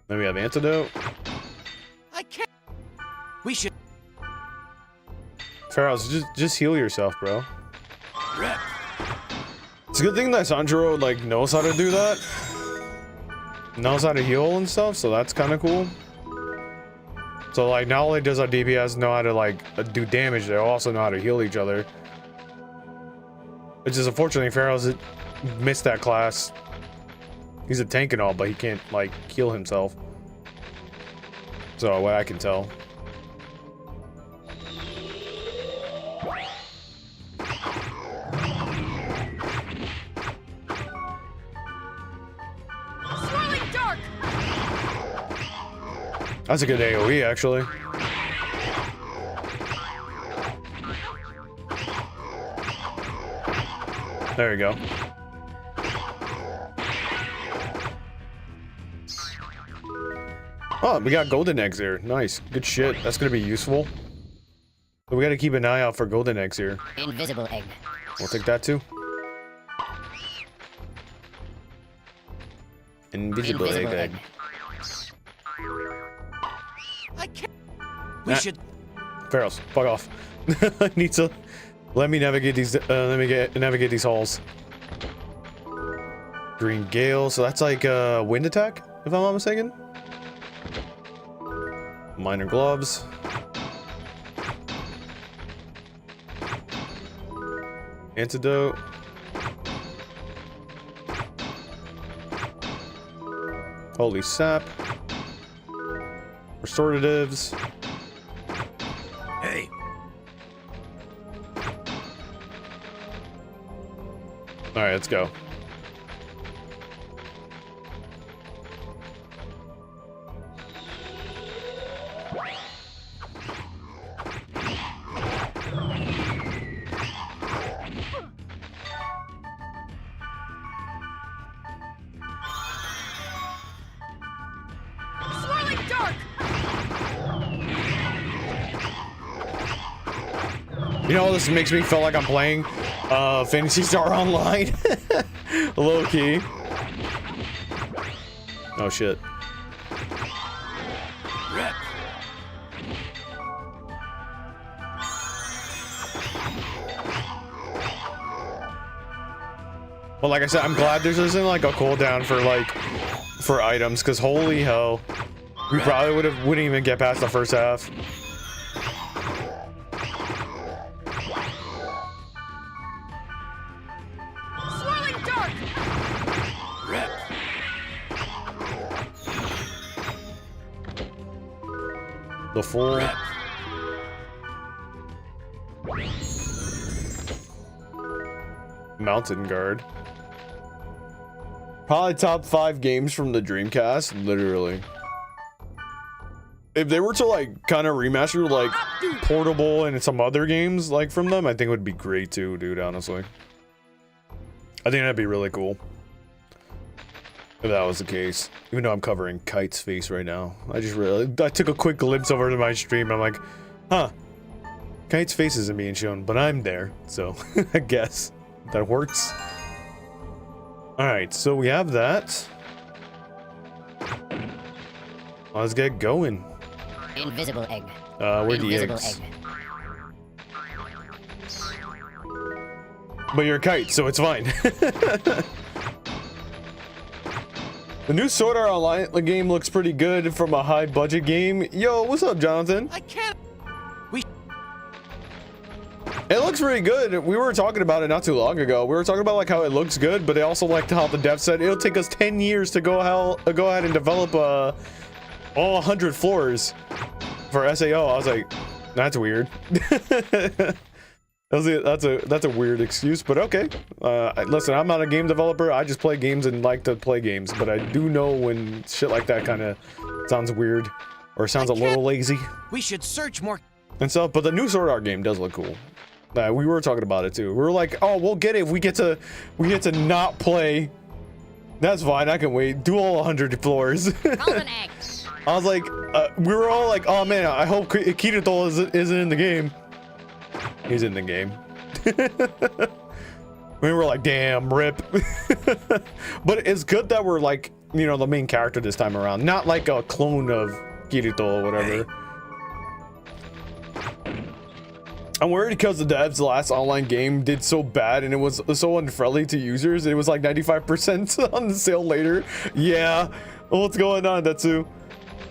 Then we have antidote. I can't. We should. Pharaohs, just heal yourself, bro. Rep. It's a good thing that Sanjuro like knows how to do that. Knows how to heal and stuff, so that's kind of cool. So like not only does our DPS know how to like do damage, they also know how to heal each other. Which is unfortunately Pharaoh's missed that class. He's a tank and all, but he can't like heal himself. So what I can tell. Swirling dark! That's a good AoE actually. There you go. Oh, we got golden eggs here. Nice. Good shit. That's gonna be useful. But we gotta keep an eye out for golden eggs here. Invisible egg. We'll take that too. Invisible egg. I can't. We should. Pharaohs, fuck off. I need to let me navigate these. Navigate these halls. Green Gale. So that's like wind attack, if I'm not mistaken. Minor gloves. Antidote. Holy sap. Restoratives. Hey, All right, let's go. You know, this makes me feel like I'm playing Phantasy Star Online. Low key. Oh shit. Rep. Well, like I said, I'm glad there's isn't like a cooldown for items, because holy hell, we probably wouldn't even get past the first half. Swirling dark! Rep. The full. Rep. Mountain Guard. Probably top 5 games from the Dreamcast, literally. If they were to like kind of remaster like Portable and some other games like from them, I think it would be great too, dude, honestly. I think that'd be really cool if that was the case. Even though I'm covering Kite's face right now. I took a quick glimpse over to my stream and I'm like, huh, Kite's face isn't being shown, but I'm there, so I guess that works. Alright, so we have that. Let's get going. Invisible egg. Where the Invisible eggs? egg. But you're a kite, so it's fine. The new Sword Art Online game looks pretty good from a high budget game. Yo, what's up, Jonathan? I can't. It looks pretty good. We were talking about it not too long ago. We were talking about like how it looks good, but they also liked how the dev said it'll take us 10 years to go ahead and develop all 100 floors for SAO. I was like, that's weird. That's a weird excuse, but okay. Listen, I'm not a game developer. I just play games and like to play games, but I do know when shit like that kind of sounds weird or sounds a little lazy We should search more. and stuff. But the new Sword Art game does look cool. We were talking about it too. We were like, oh, we'll get it if we get to not play. That's fine. I can wait. Do all 100 floors. Golden eggs. I was like, we were all like, oh man, I hope Kirito isn't in the game. He's in the game. We were like, damn, rip. But it's good that we're like, you know, the main character this time around, not like a clone of Kirito or whatever. I'm worried because the devs' last online game did so bad and it was so unfriendly to users. It was like 95% on the sale later. Yeah. What's going on, Datsu?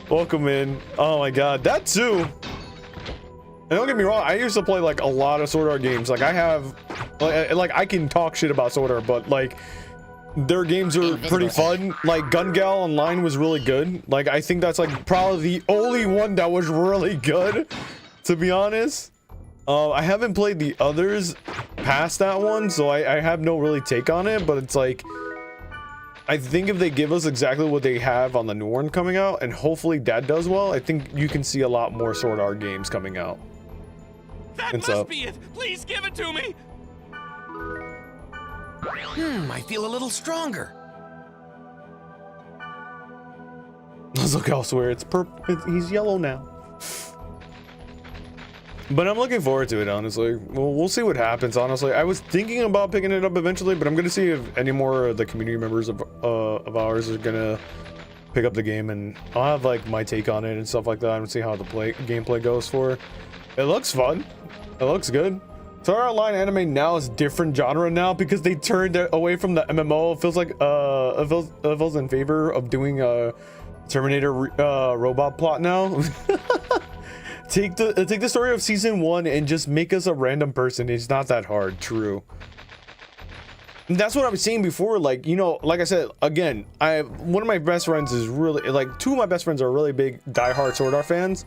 Welcome in. Oh my god, Datsu. And don't get me wrong, I used to play like a lot of Sword Art games. Like I have, like I can talk shit about Sword Art, but like their games are pretty fun. Like Gun Gal Online was really good. Like I think that's like probably the only one that was really good, to be honest. I haven't played the others past that one, so I have no really take on it, but it's like, I think if they give us exactly what they have on the new one coming out, and hopefully that does well, I think you can see a lot more Sword Art games coming out. That And must so- be it. Please give it to me. I feel a little stronger. Let's look elsewhere. It's purple. He's yellow now. But I'm looking forward to it, honestly. We'll see what happens, honestly. I was thinking about picking it up eventually, but I'm gonna see if any more of the community members of ours are gonna pick up the game, and I'll have like my take on it and stuff like that, and see how the gameplay goes for it. It looks fun. It looks good. Sword Art Online anime now is different genre now because they turned away from the MMO. It feels like it feels in favor of doing a Terminator robot plot now. Take the story of season 1 and just make us a random person. It's not that hard. True. And that's what I was saying before. Like, you know, like I said, again, one of my best friends is really like, 2 of my best friends are really big diehard Sword Art fans.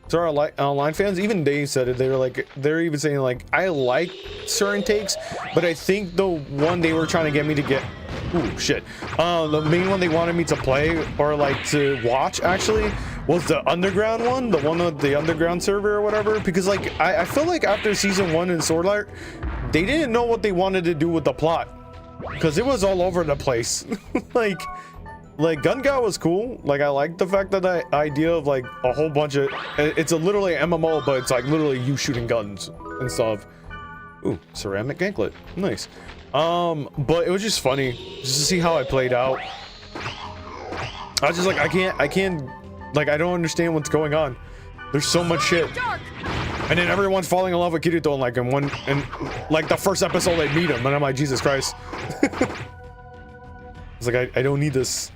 Sword Art Online fans. Even they said it. They were like, they're even saying like, I like certain takes, but I think the one they were trying to get me to get, ooh shit, the main one they wanted me to play or like to watch actually was the underground one, the one with the underground server or whatever, because like I feel like after season 1 in Sword Art, they didn't know what they wanted to do with the plot because it was all over the place. like Gun Gal was cool. Like I like the fact that the idea of like a whole bunch of, it's a literally MMO, but it's like literally you shooting guns and stuff. Ooh, ceramic anklet. Nice. But it was just funny just to see how it played out. I was just like, I can't, like, I don't understand what's going on. There's so much shit. And then everyone's falling in love with Kirito and like the first episode they meet him, and I'm like, Jesus Christ. It's like, I don't need this.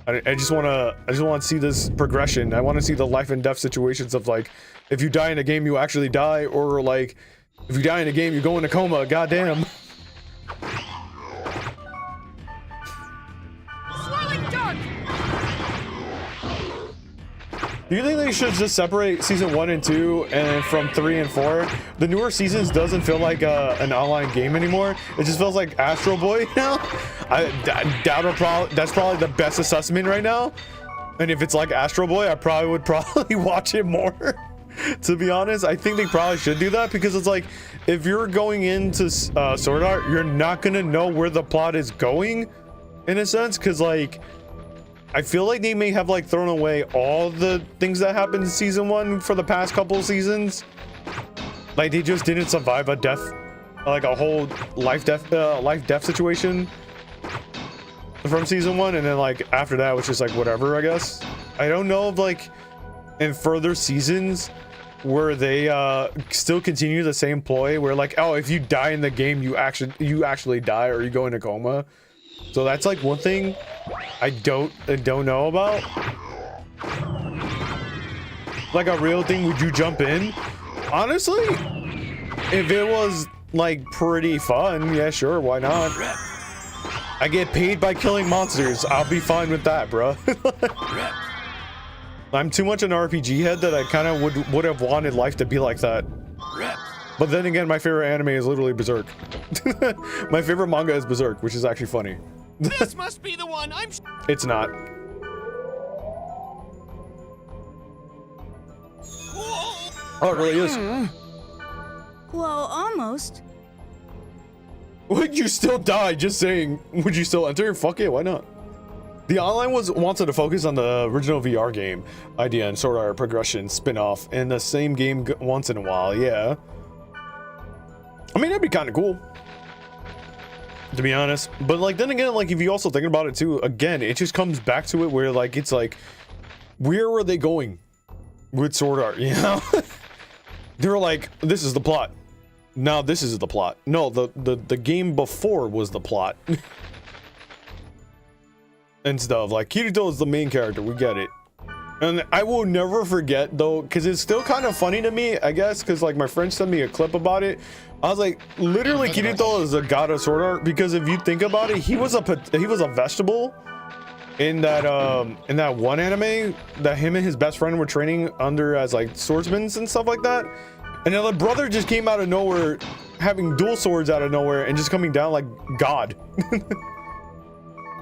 I just want to see this progression. I want to see the life and death situations of, like, if you die in a game, you actually die, or like, if you die in a game, you go into coma. Goddamn. Do you think they should just separate season 1 and 2 and from 3 and 4? The newer seasons doesn't feel like an online game anymore. It just feels like Astro Boy now. That's probably the best assessment right now. And if it's like Astro Boy, I probably would watch it more. To be honest, I think they probably should do that, because it's like, if you're going into Sword Art, you're not gonna know where the plot is going, in a sense, because like, I feel like they may have like thrown away all the things that happened in season 1 for the past couple seasons. Like, they just didn't survive a death, like a whole life death situation from season 1, and then like after that it was just like whatever, I guess. I don't know if like in further seasons where they still continue the same ploy where like, oh, if you die in the game, you actually die, or you go into coma. So that's like one thing I don't know about. Like a real thing, would you jump in? Honestly, if it was like pretty fun, yeah, sure, why not? I get paid by killing monsters. I'll be fine with that, bro. I'm too much an RPG head that I kind of would have wanted life to be like that. But then again, my favorite anime is literally Berserk. My favorite manga is Berserk, which is actually funny. This must be the one. It's not. Oh, it really is. Well, almost. Would you still die? Just saying. Would you still enter? Fuck it, why not? The online wanted to focus on the original VR game idea and Sword Art progression spin-off in the same game once in a while, yeah. I mean, that'd be kind of cool, to be honest. But like, then again, like, if you also think about it too, again, it just comes back to it where like, it's like, where were they going with Sword Art, you know? They were like, this is the plot. Now this is the plot. No, the game before was the plot. And stuff like, Kirito is the main character, we get it. And I will never forget though, because it's still kind of funny to me, I guess, because like my friend sent me a clip about it. I was like, literally, Kirito is a god of Sword Art, because if you think about it, he was a vegetable in that one anime that him and his best friend were training under as like swordsmen and stuff like that. And then the brother just came out of nowhere, having dual swords out of nowhere, and just coming down like God.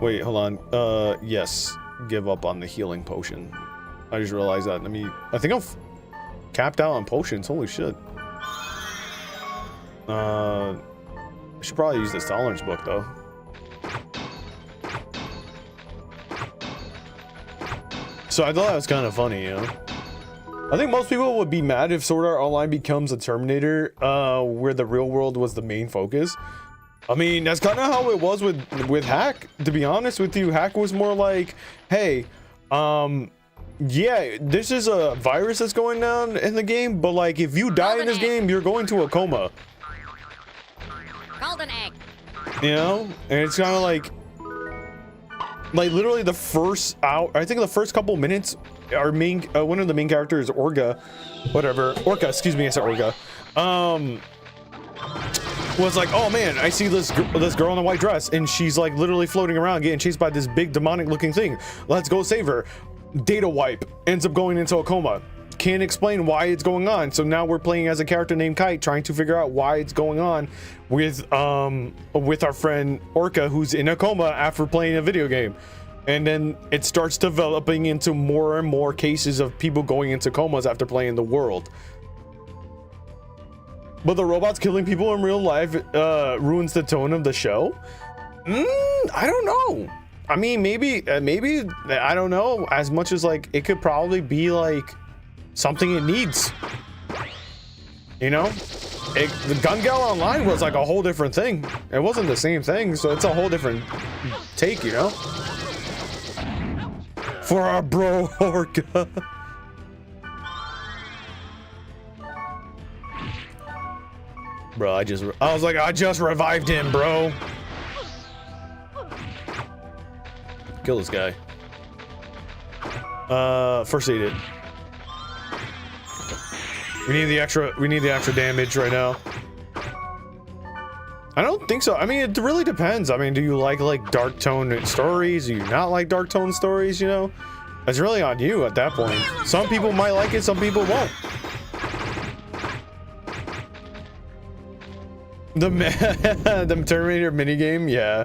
Wait, hold on. Yes, give up on the healing potion. I just realized that. I think I'm capped out on potions. Holy shit. I should probably use this tolerance book though. So I thought that was kind of funny, you know. I think most people would be mad if Sword Art Online becomes a Terminator, where the real world was the main focus. I mean, that's kind of how it was with Hack, to be honest with you. Hack was more like, hey, yeah, this is a virus that's going down in the game, but like, if you die in this game, you're going to a coma. Golden egg. You know? And it's kind of like literally the first I think the first couple minutes, our main, one of the main characters, Orca, excuse me, I said Orca, was like, oh man, I see this girl in a white dress, and she's like literally floating around getting chased by this big demonic looking thing. Let's go save her. Data wipe, ends up going into a coma. Can't explain why it's going on. So now we're playing as a character named Kite, trying to figure out why it's going on with our friend Orca, who's in a coma after playing a video game. And then it starts developing into more and more cases of people going into comas after playing the world. But the robots killing people in real life ruins the tone of the show. I don't know. I mean, maybe I don't know. As much as like it could probably be like something it needs. You know, the Gun Gala Online was like a whole different thing. It wasn't the same thing, so it's a whole different take, you know? For our bro Orca. Bro, I was like, I just revived him, bro. Kill this guy. First aid it. We need the extra damage right now. I don't think so. I mean, it really depends. I mean, do you like dark tone stories? Do you not like dark tone stories, you know? It's really on you at that point. Some people might like it, some people won't. The Terminator minigame, yeah.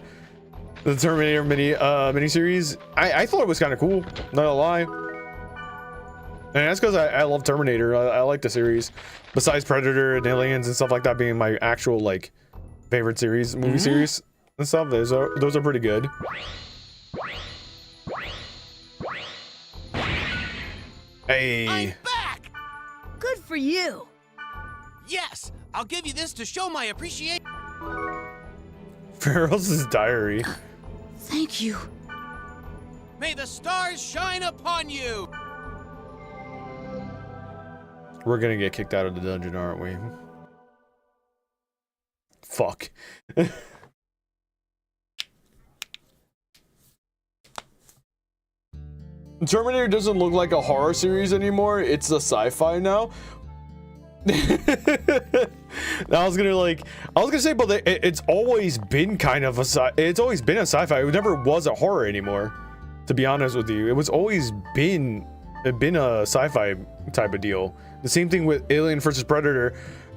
The Terminator miniseries. I thought it was kind of cool, not gonna lie. And that's because I love Terminator. I like the series. Besides Predator and Aliens and stuff like that being my actual like favorite series, movie series and stuff. Those are pretty good. Hey. I'm back! Good for you. Yes, I'll give you this to show my appreciation. Farrell's diary. Thank you. May the stars shine upon you! We're gonna get kicked out of the dungeon, aren't we? Fuck. Terminator doesn't look like a horror series anymore. It's a sci-fi now. I was gonna say, but it's always been kind of it's always been a sci-fi. It never was a horror anymore, to be honest with you. It was always been a sci-fi type of deal. The same thing with Alien versus Predator,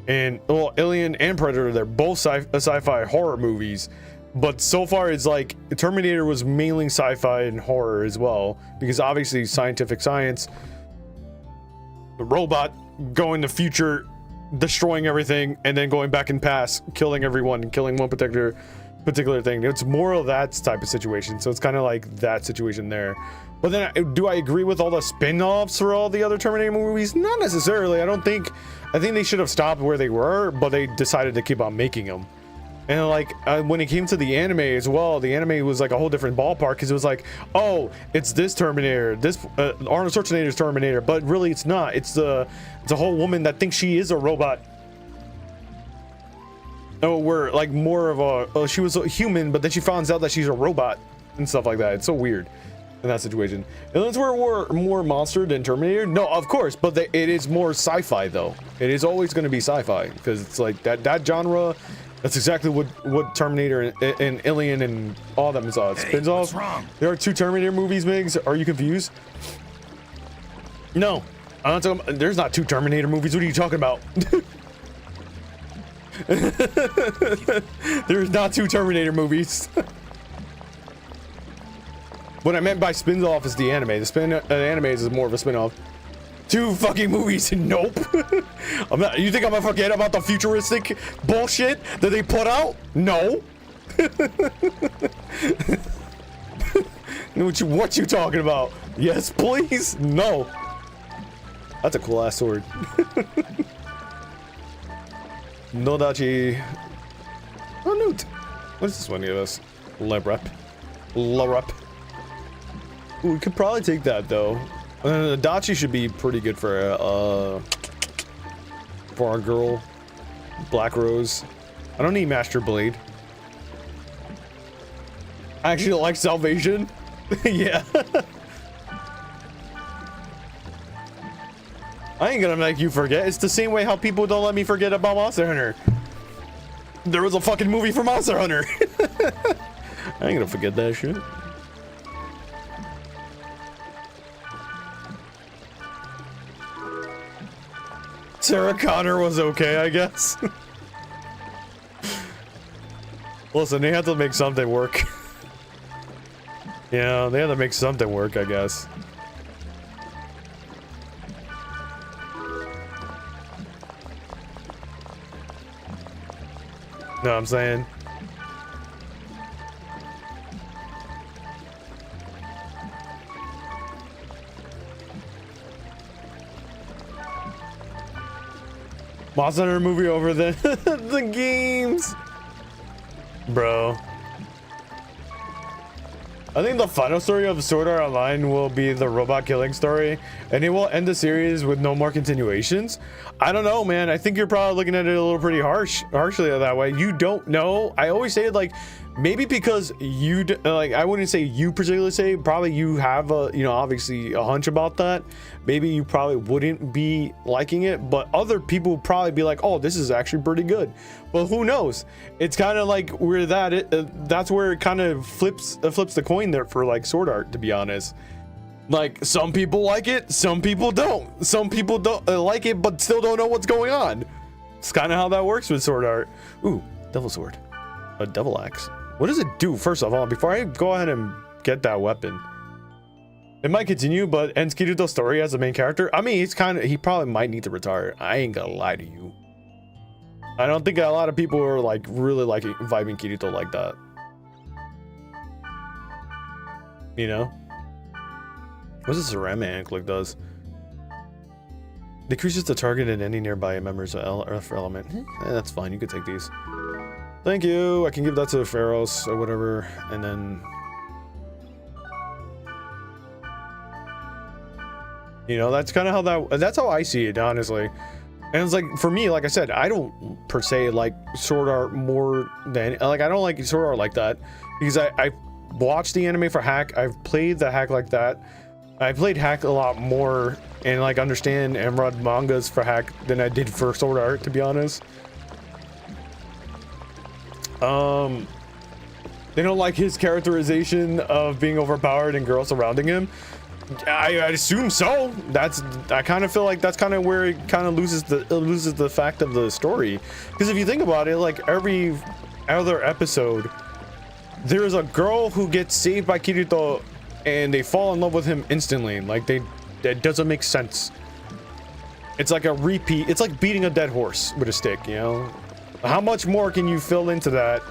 and well, Alien and Predator, they're both sci-fi horror movies. But so far, it's like Terminator was mainly sci-fi and horror as well, because obviously scientific science, the robot going to future, destroying everything, and then going back in past, killing everyone, killing one particular thing. It's more of that type of situation. So it's kind of like that situation there. But then, do I agree with all the spin-offs for all the other Terminator movies? Not necessarily. I think they should have stopped where they were, but they decided to keep on making them. And like when it came to the anime as well, the anime was like a whole different ballpark, because it was like, oh, it's this Terminator, this Arnold Schwarzenegger's Terminator, but really it's not. It's a whole woman that thinks she is a robot. Oh, we're like more of a she was a human, but then she finds out that she's a robot and stuff like that. It's so weird in that situation. And that's where we're more monster than Terminator. No, of course, but it is more sci-fi though. It is always going to be sci-fi, because it's like that genre. That's exactly what Terminator and Alien and all them spins off. What's wrong? There are 2 Terminator movies, Migs. Are you confused? No, I'm not talking. There's not 2 Terminator movies. What are you talking about? There's not 2 Terminator movies. What I meant by spins off is the anime. The anime is more of a spin off. 2 fucking movies. Nope. I'm not. You think I'm gonna forget about the futuristic bullshit that they put out? No. What you talking about? Yes, please. No. That's a cool ass sword. Nodachi. Oh, Newt. What does this one give us? Lerep. Ooh, we could probably take that though. Dachi should be pretty good for our girl, Black Rose. I don't need Master Blade. I actually like Salvation. Yeah. I ain't gonna make you forget. It's the same way how people don't let me forget about Monster Hunter. There was a fucking movie for Monster Hunter. I ain't gonna forget that shit. Sarah Connor was okay, I guess. Listen, they had to make something work. Yeah, they had to make something work, I guess. Know what I'm saying? Monster Hunter movie over the the games, bro. I think the final story of Sword Art Online will be the robot killing story, and it will end the series with no more continuations. I don't know, man. I think you're probably looking at it a little pretty harshly that way. You don't know. I always say like, maybe because you like, I wouldn't say you particularly say, probably you have a, you know, obviously a hunch about that. Maybe you probably wouldn't be liking it, but other people would probably be like, oh, this is actually pretty good. Well, who knows? It's kind of like where that's where it kind of flips the coin there for like Sword Art, to be honest. Like, some people like it, some people don't. Some people don't like it, but still don't know what's going on. It's kind of how that works with Sword Art. Ooh, Devil Sword, a Devil Axe. What does it do? First of all, before I go ahead and get that weapon, it might continue, but ends Kirito's story as the main character. I mean, he probably might need to retire. I ain't gonna lie to you. I don't think a lot of people are like really like vibing Kirito like that. You know? What's this ceramic anklet does? Decreases the target and any nearby members of Earth element. That's fine. You could take these. Thank you. I can give that to Pharaohs or whatever, and then, you know, that's kind of how that's how I see it, honestly. And it's like, for me, like I said, I don't per se like Sword Art more than, like, I don't like Sword Art like that because I watched the anime for Hack. I've played the Hack like that. I played Hack a lot more and like understand and read mangas for Hack than I did for Sword Art, to be honest. They don't like his characterization of being overpowered and girls surrounding him. I assume so. I kind of feel like that's kind of where it kind of loses the fact of the story. Because if you think about it, like every other episode, there's a girl who gets saved by Kirito and they fall in love with him instantly. Like that doesn't make sense. It's like a repeat. It's like beating a dead horse with a stick, you know? How much more can you fill into that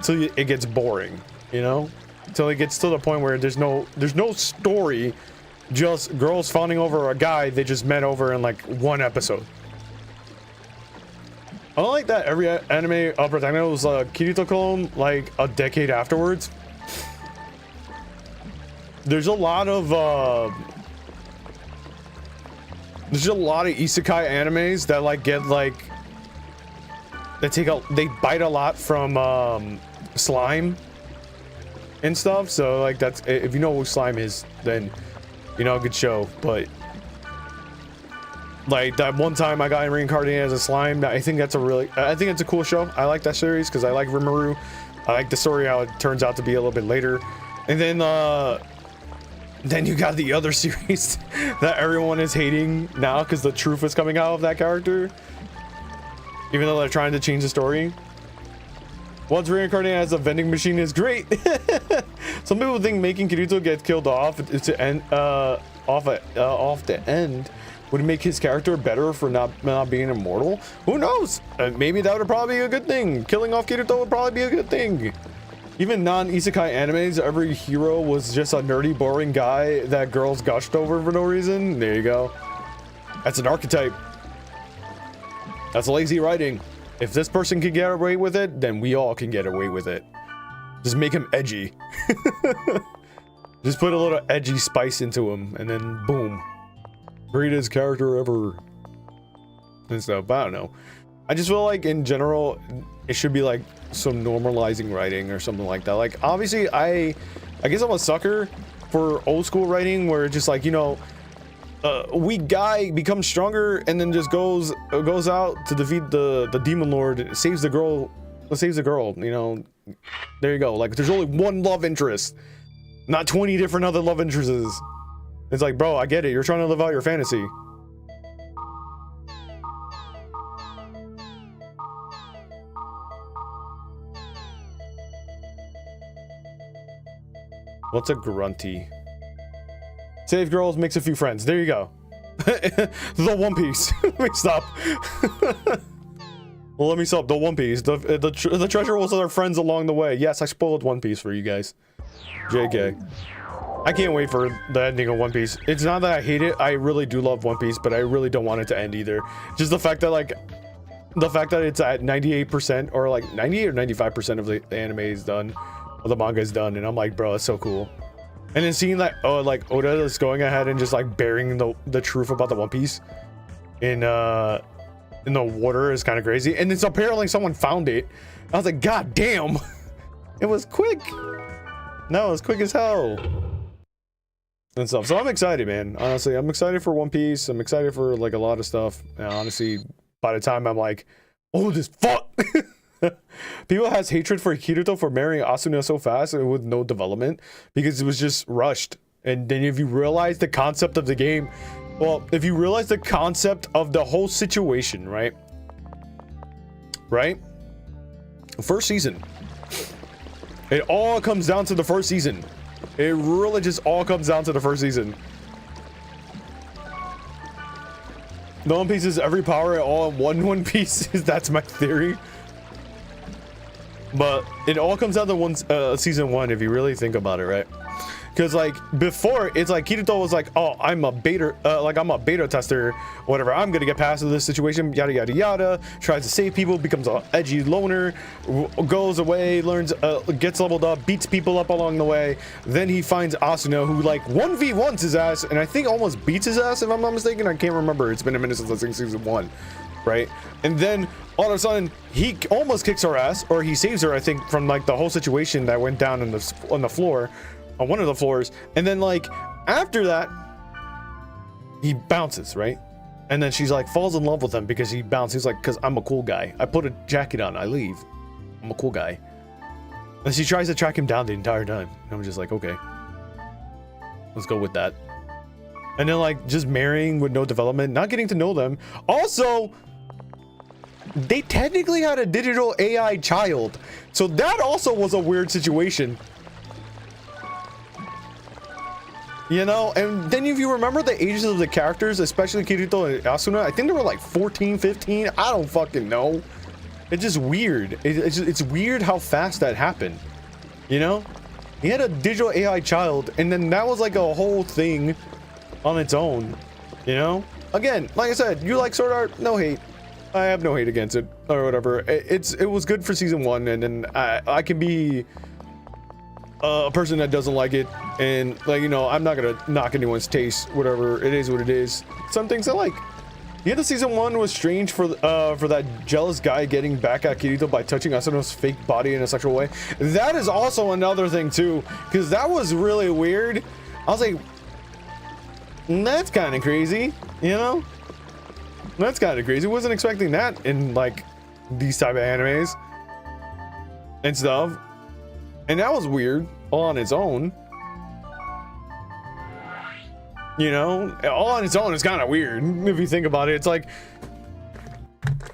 till it gets boring, you know? Till it gets to the point where there's no story, just girls fawning over a guy they just met over in like one episode. I don't like that every anime protagonist was a Kirito clone like a decade afterwards. There's a lot of isekai animes that like get like they bite a lot from slime and stuff, so like that's, if you know what slime is, then you know, a good show. But like that one time I got reincarnated as a slime, I think that's a cool show. I like that series because I like Rimuru. I like the story how it turns out to be a little bit later. And then you got the other series that everyone is hating now because the truth is coming out of that character, even though they're trying to change the story. Once reincarnated as a vending machine is great. Some people think making Kirito get killed off to end off the end would make his character better for not being immortal. Who knows? Maybe that would probably be a good thing. Killing off Kirito would probably be a good thing. Even non-isekai animes, every hero was just a nerdy, boring guy that girls gushed over for no reason. There you go. That's an archetype. That's lazy writing. If this person can get away with it, then we all can get away with it. Just make him edgy. Just put a little edgy spice into him, and then boom. Greatest character ever. And stuff, but I don't know. I just feel like in general, it should be like some normalizing writing or something like that. Like, obviously, I guess I'm a sucker for old school writing where it's just like, you know, weak guy becomes stronger and then just goes out to defeat the demon lord, saves the girl, you know. There you go. Like, there's only one love interest, not 20 different other love interests. It's like, bro, I get it, you're trying to live out your fantasy. What's a grunty? Save girls, makes a few friends. There you go. The One Piece. Let me stop. Well, let me stop. The One Piece. The treasure was their friends along the way. Yes, I spoiled One Piece for you guys. JK. I can't wait for the ending of One Piece. It's not that I hate it. I really do love One Piece, but I really don't want it to end either. Just the fact that, like, the fact that it's at 98% or like 98 or 95% of the anime is done, or the manga is done, and I'm like, bro, that's so cool. And then seeing that, oh, like Oda is going ahead and just like bearing the truth about the One Piece in the water is kind of crazy. And it's apparently someone found it. I was like, god damn, it was quick. No, it was quick as hell and stuff. So I'm excited, man. Honestly, I'm excited for One Piece. I'm excited for like a lot of stuff. And honestly, by the time I'm like, oh, this fuck. People has hatred for Kirito for marrying Asuna so fast and with no development because it was just rushed. And then if you realize the concept of the game, well, if you realize the concept of the whole situation, right? First season. It all comes down to the first season. It really just all comes down to the first season. The One Piece is every power all in One Piece. That's my theory. But it all comes down to season 1 if you really think about it, right? Because like before, it's like Kirito was like, oh, I'm a beta tester, whatever, I'm gonna get past this situation, yada yada yada, tries to save people, becomes an edgy loner, goes away, learns, gets leveled up, beats people up along the way. Then he finds Asuna, who like 1v1s his ass, and I think almost beats his ass, if I'm not mistaken. I can't remember, it's been a minute since I've seen season 1, right? And then all of a sudden he almost kicks her ass, or he saves her, I think, from like the whole situation that went down on the floor, on one of the floors. And then like after that he bounces, right? And then she's like falls in love with him because he bounced. He's like, because I'm a cool guy, I put a jacket on, I leave, I'm a cool guy. And she tries to track him down the entire time, and I'm just like, okay, let's go with that. And then like just marrying with no development, not getting to know them. Also, they technically had a digital AI child, so that also was a weird situation, you know. And then if you remember the ages of the characters, especially Kirito and Asuna, I think they were like 14, 15, I don't fucking know. It's just weird. It's weird how fast that happened, you know. He had a digital AI child, and then that was like a whole thing on its own, you know. Again, like I said, you like Sword Art, no hate. I have no hate against it or whatever. It was good for season 1, and then I can be a person that doesn't like it, and like, you know, I'm not gonna knock anyone's taste, whatever. It is what it is. Some things I like. The end of season 1 was strange for that jealous guy getting back at Kirito by touching Asuno's fake body in a sexual way. That is also another thing too, because that was really weird. I was like, that's kind of crazy, you know. That's kind of crazy. Wasn't expecting that in like these type of animes and stuff, and that was weird all on its own, you know. All on its own is kind of weird if you think about it. It's like,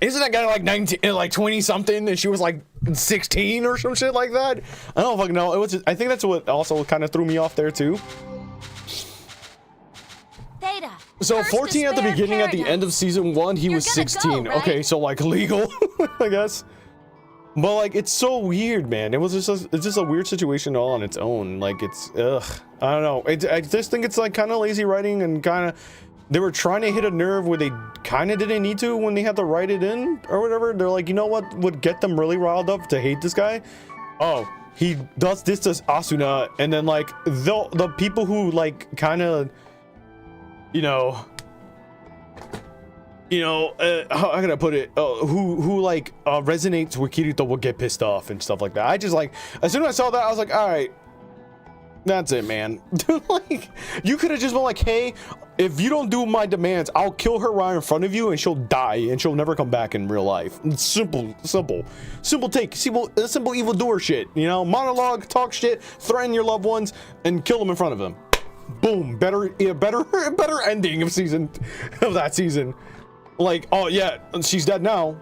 isn't that guy like 19, like 20 something, and she was like 16 or some shit like that? I don't fucking know. It was just, I think that's what also kind of threw me off there too. Theta. So 14 at the beginning, at the end of season 1, he was 16. Right? Okay, so like legal, I guess. But like, it's so weird, man. It's just a weird situation all on its own. Like, it's ugh. I don't know. I just think it's like kind of lazy writing, and kind of they were trying to hit a nerve where they kind of didn't need to when they had to write it in or whatever. They're like, you know what would get them really riled up to hate this guy? Oh, he does this to Asuna, and then like the people who like kind of, you know, how can I put it? Who like resonates with Kirito will get pissed off and stuff like that. I just like, as soon as I saw that, I was like, all right, that's it, man. Like, you could have just been like, hey, if you don't do my demands, I'll kill her right in front of you, and she'll die, and she'll never come back in real life. It's simple take, simple evildoer shit. You know, monologue, talk shit, threaten your loved ones, and kill them in front of them. Boom, better ending of that season. Like, oh yeah, she's dead now.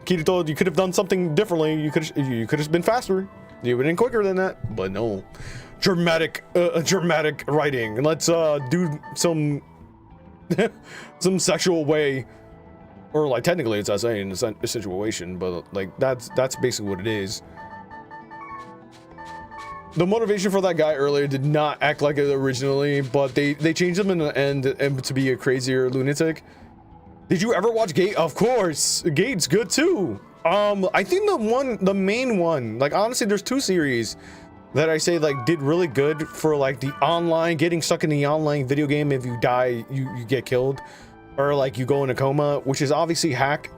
Kirito, you could have done something differently. You could have been faster. You would have been quicker than that. But no, dramatic writing. And let's do some some sexual way, or like technically it's SA in a situation, but like that's basically what it is. The motivation for that guy earlier did not act like it originally, but they changed him in the end and to be a crazier lunatic. Did you ever watch Gate? Of course, Gate's good too. I think the main one, like honestly, there's two series that I say like did really good for like the online, getting stuck in the online video game. If you die, you get killed, or like you go in a coma, which is obviously Hack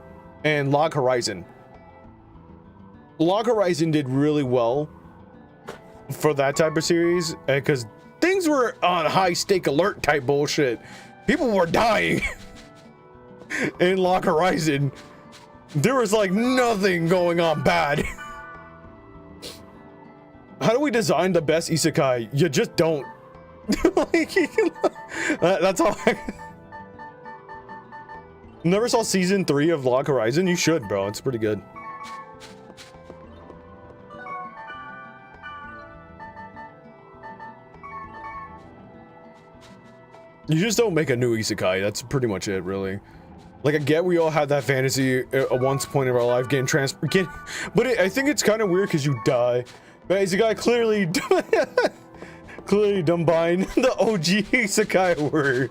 and Log Horizon. Log Horizon did really well for that type of series because things were on high stake alert type bullshit. People were dying in Log Horizon. There was like nothing going on bad. How do we design the best isekai? You just don't. Like, that's all. Never saw season 3 of Log Horizon? You should, bro. It's pretty good. You just don't make a new isekai. That's pretty much it, really. Like, I get we all had that fantasy at once point of our life getting transferred. But I think it's kind of weird because you die. But isekai clearly, clearly combine the OG isekai word.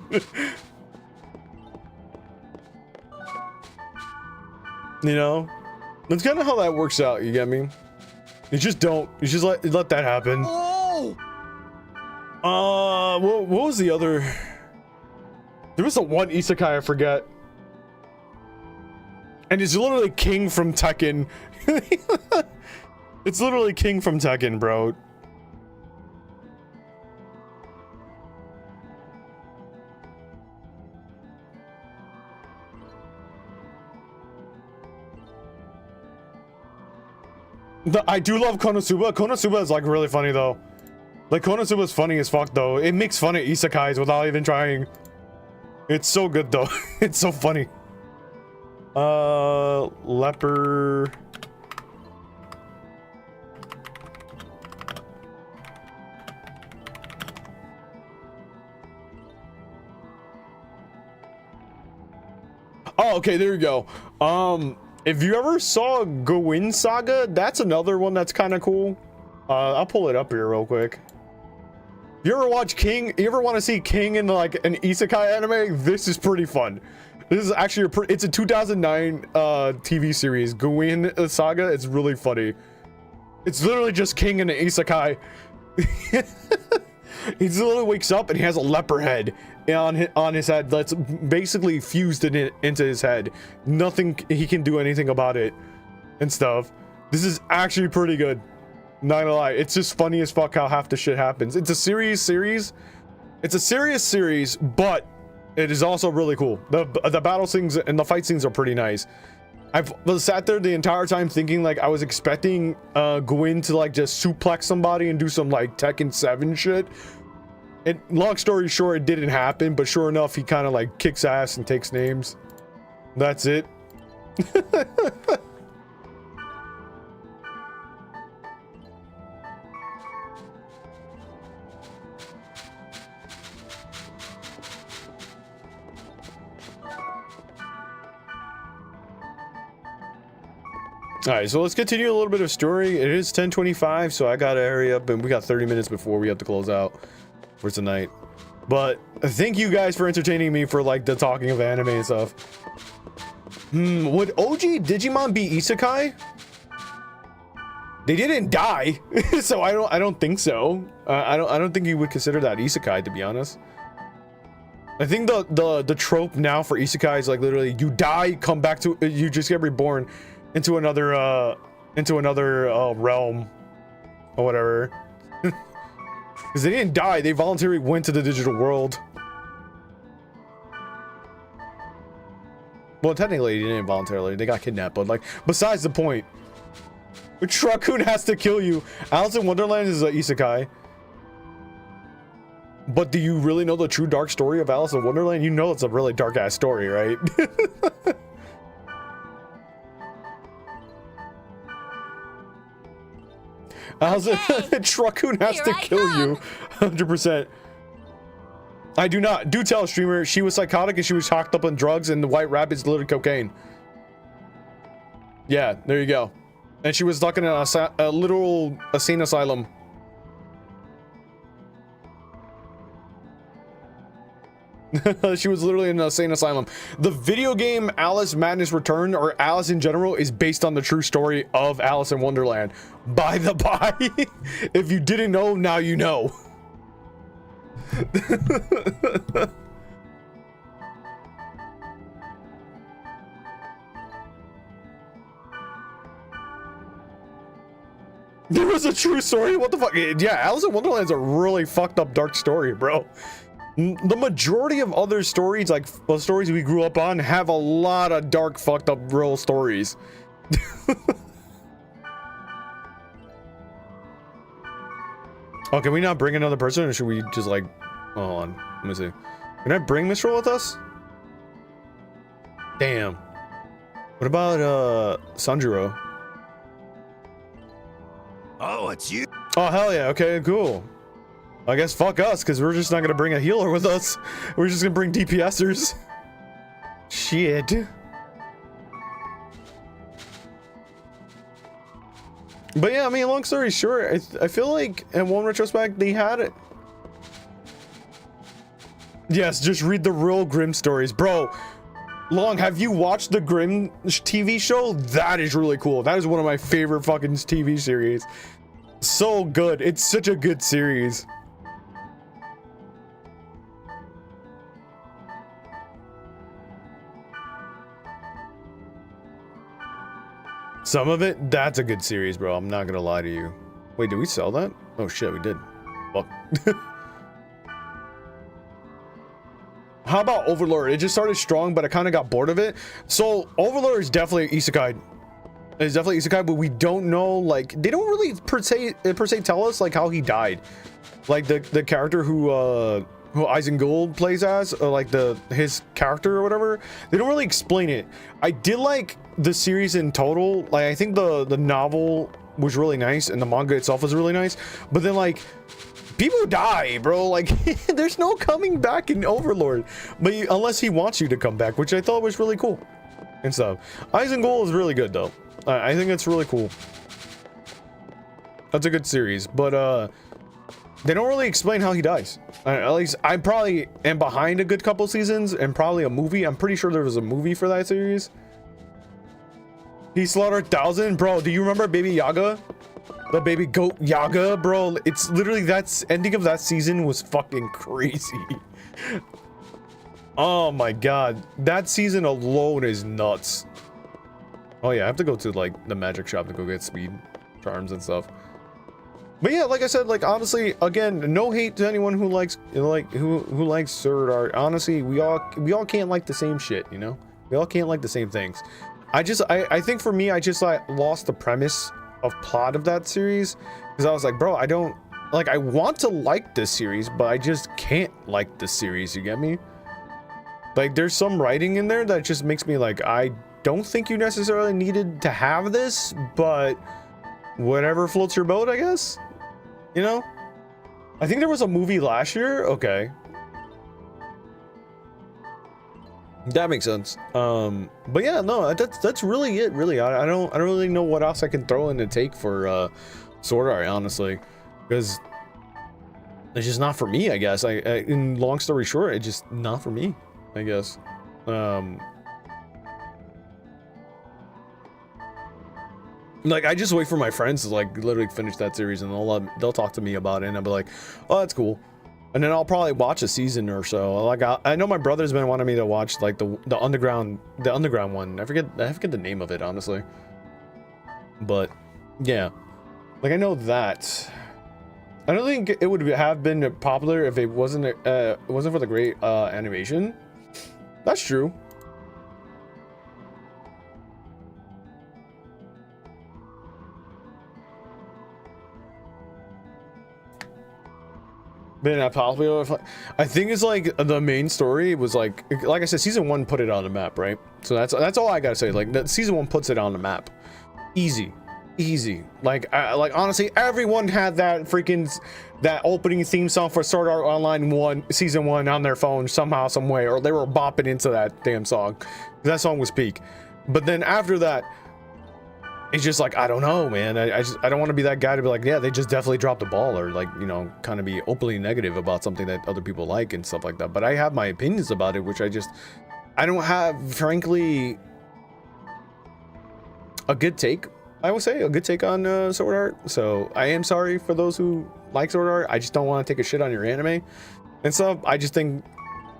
You know? That's kind of how that works out, you get me? You just don't. You just let that happen. Oh! What was the other? There was a one isekai I forget. And it's literally King from Tekken. It's literally King from Tekken, bro. I do love Konosuba. Konosuba is like really funny though. Like Konosuba is funny as fuck though. It makes fun of isekais without even trying. It's so good though. It's so funny. Leper. Oh, okay, there you go. If you ever saw Gowin Saga, that's another one that's kind of cool. I'll pull it up here real quick. You ever watch King? You ever want to see King in like an isekai anime? This is pretty fun. This is actually it's a 2009 TV series, Gowin Saga. It's really funny. It's literally just King in an isekai. He literally wakes up and he has a leper head on his head that's basically fused into his head. Nothing, he can do anything about it and stuff. This is actually pretty good. Not gonna lie, it's just funny as fuck how half the shit happens. It's a serious series. It's a serious series, but it is also really cool. The battle scenes and the fight scenes are pretty nice. I've sat there the entire time thinking like I was expecting Gwyn to like just suplex somebody and do some like Tekken 7 shit. And long story short, it didn't happen, but sure enough, he kind of like kicks ass and takes names. That's it. All right, so let's continue a little bit of story. It is 10:25, so I gotta hurry up, and we got 30 minutes before we have to close out for tonight. But thank you guys for entertaining me for like the talking of anime and stuff. Would OG Digimon be isekai? They didn't die, so I don't think so. I don't think you would consider that isekai, to be honest. I think the trope now for isekai is like literally you die, come back to, you just get reborn into another realm or whatever. Because they didn't die, they voluntarily went to the digital world. Well, technically they didn't voluntarily, they got kidnapped, but like besides the point. Truckun has to kill you. Alice in Wonderland is an isekai. But do you really know the true dark story of Alice in Wonderland? You know it's a really dark ass story, right? Truckun has to kill you. 100%. I do not. Do tell, streamer. She was psychotic and she was hocked up on drugs, and the white rabbit's literally cocaine. Yeah, there you go. And she was stuck in a literal insane asylum. She was literally in an insane asylum. The video game Alice Madness Return, or Alice in general, is based on the true story of Alice in Wonderland. By the by, if you didn't know, now you know. There was a true story? What the fuck? Yeah, Alice in Wonderland's a really fucked up dark story, bro. The majority of other stories, like stories we grew up on, have a lot of dark, fucked up real stories. Oh, can we not bring another person, or should we just like... Hold on, let me see. Can I bring Mistral with us? Damn. What about Sanjuro? Oh, it's you. Oh, hell yeah. Okay, cool. I guess fuck us, because we're just not going to bring a healer with us. We're just going to bring DPSers. Shit. But yeah, I mean, long story short, I feel like in one retrospect, they had it. Yes, just read the real Grimm stories. Bro, Long, have you watched the Grimm TV show? That is really cool. That is one of my favorite fucking TV series. So good. It's such a good series. Some of it, that's a good series, bro. I'm not gonna lie to you. Wait, did we sell that? Oh shit, we did. Fuck. How about Overlord? It just started strong, but I kind of got bored of it. So Overlord is definitely isekai. It's definitely isekai, but we don't know, like, they don't really per se tell us like how he died. Like the character who Isengard plays as, or like his character or whatever. They don't really explain it. I did like the series in total. Like, I think the novel was really nice and the manga itself was really nice. But then like, people die, bro. Like, there's no coming back in Overlord, but unless he wants you to come back, which I thought was really cool and stuff. Isengard is really good though. I think it's really cool. That's a good series, but they don't really explain how he dies. At least I probably am behind a good couple seasons and probably a movie. I'm pretty sure there was a movie for that series. He slaughtered 1,000, bro. Do you remember Baby Yaga? The baby goat Yaga, bro. It's literally, that's ending of that season was fucking crazy. Oh my god, that season alone is nuts. Oh yeah, I have to go to like the magic shop to go get speed charms and stuff. But yeah, like I said, like honestly, again, no hate to anyone who likes who likes Sword Art. Honestly, we all can't like the same shit, you know? We all can't like the same things. I think for me, I just like lost the premise of plot of that series, because I was like, bro, I don't like, I want to like this series, but I just can't like this series, you get me? Like, there's some writing in there that just makes me like, I don't think you necessarily needed to have this, but whatever floats your boat, I guess, you know? I think there was a movie last year. Okay, that makes sense. But yeah, no, that's really it, really. I don't really know what else I can throw in the take for Sword Art, honestly, because it's just not for me, I guess. In long story short, it's just not for me, I guess. Like, I just wait for my friends to like literally finish that series, and they'll talk to me about it, and I'll be like, oh, that's cool. And then I'll probably watch a season or so. Like, I know my brother's been wanting me to watch like the underground one. I forget the name of it, honestly. But yeah, like, I know that. I don't think it would have been popular if it wasn't for the great animation. That's true. Been that popular. I think it's like the main story was like I said, season 1 put it on the map, right? So that's all I gotta say. Like, season 1 puts it on the map. Easy. Like honestly, everyone had that opening theme song for Sword Art Online season 1 on their phone somehow, some way, or they were bopping into that damn song. That song was peak. But then after that, it's just like, I don't know, man. I don't want to be that guy to be like, yeah, they just definitely dropped the ball, or like, you know, kind of be openly negative about something that other people like and stuff like that. But I have my opinions about it, which I don't have, frankly, a good take. I would say a good take on Sword Art. So I am sorry for those who like Sword Art. I just don't want to take a shit on your anime and stuff. I just think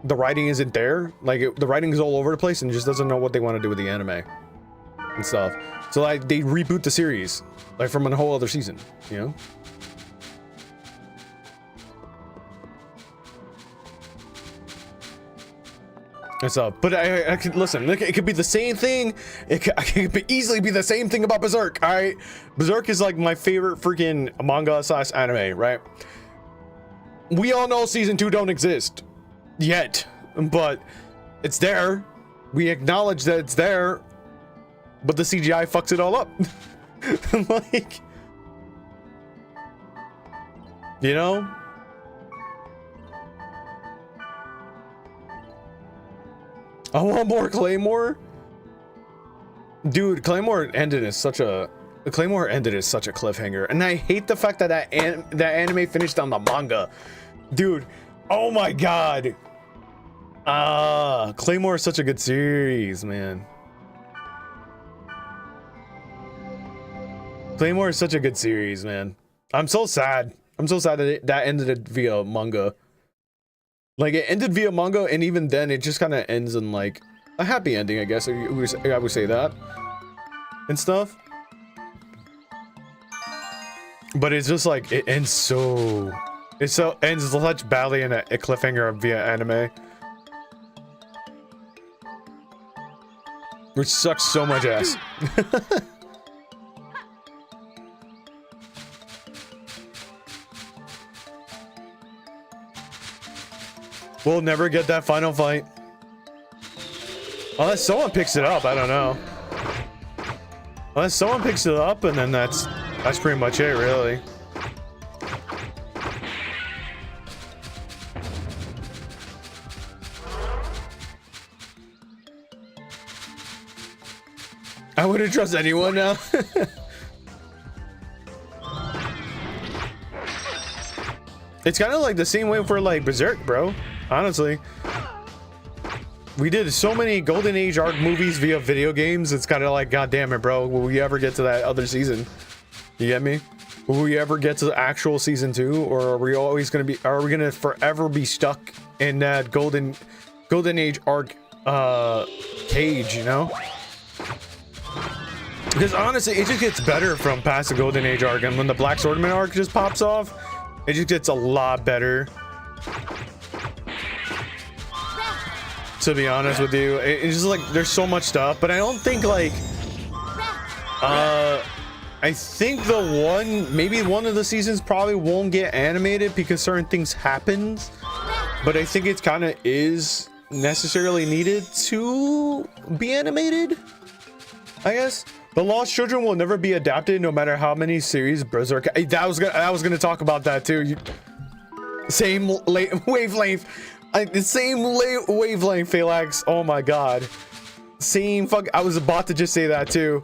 the writing isn't there. Like the writing is all over the place and just doesn't know what they want to do with the anime and stuff. So like they reboot the series like from a whole other season, you know? And so, but I could listen. Look, it could be the same thing. It could easily be the same thing about Berserk. All right, Berserk is like my favorite freaking manga / anime. Right? We all know season 2 don't exist yet, but it's there. We acknowledge that it's there, but the CGI fucks it all up. Like, you know. I want more Claymore. Dude, Claymore ended as such a cliffhanger, and I hate the fact that that anime finished on the manga. Dude, oh my god. Claymore is such a good series, man. Claymore is such a good series, man. I'm so sad. I'm so sad that that ended via manga. Like, it ended via manga, and even then, it just kind of ends in, like, a happy ending, I guess. I would say that. And stuff. But it's just, like, it ends so... It ends such badly in a cliffhanger via anime. Which sucks so much ass. We'll never get that final fight. Unless someone picks it up, I don't know. Unless someone picks it up, and then that's pretty much it, really. I wouldn't trust anyone now. It's kind of like the same way for like Berserk, bro. Honestly, we did so many Golden Age arc movies via video games. It's kind of like, god damn it, bro. Will we ever get to that other season? You get me? Will we ever get to the actual season 2, or are we always gonna be? Are we gonna forever be stuck in that Golden Age arc cage? You know? Because honestly, it just gets better from past the Golden Age arc, and when the Black Swordman arc just pops off, it just gets a lot better. To be honest with you, it's just like there's so much stuff, but I don't think like I think maybe one of the seasons probably won't get animated because certain things happens, but I think it kind of is necessarily needed to be animated, I guess. The Lost Children will never be adapted no matter how many series Berserk. I was gonna talk about that too. Same wavelength. The same wavelength, Phalanx. Oh my god. Same fuck. I was about to just say that too.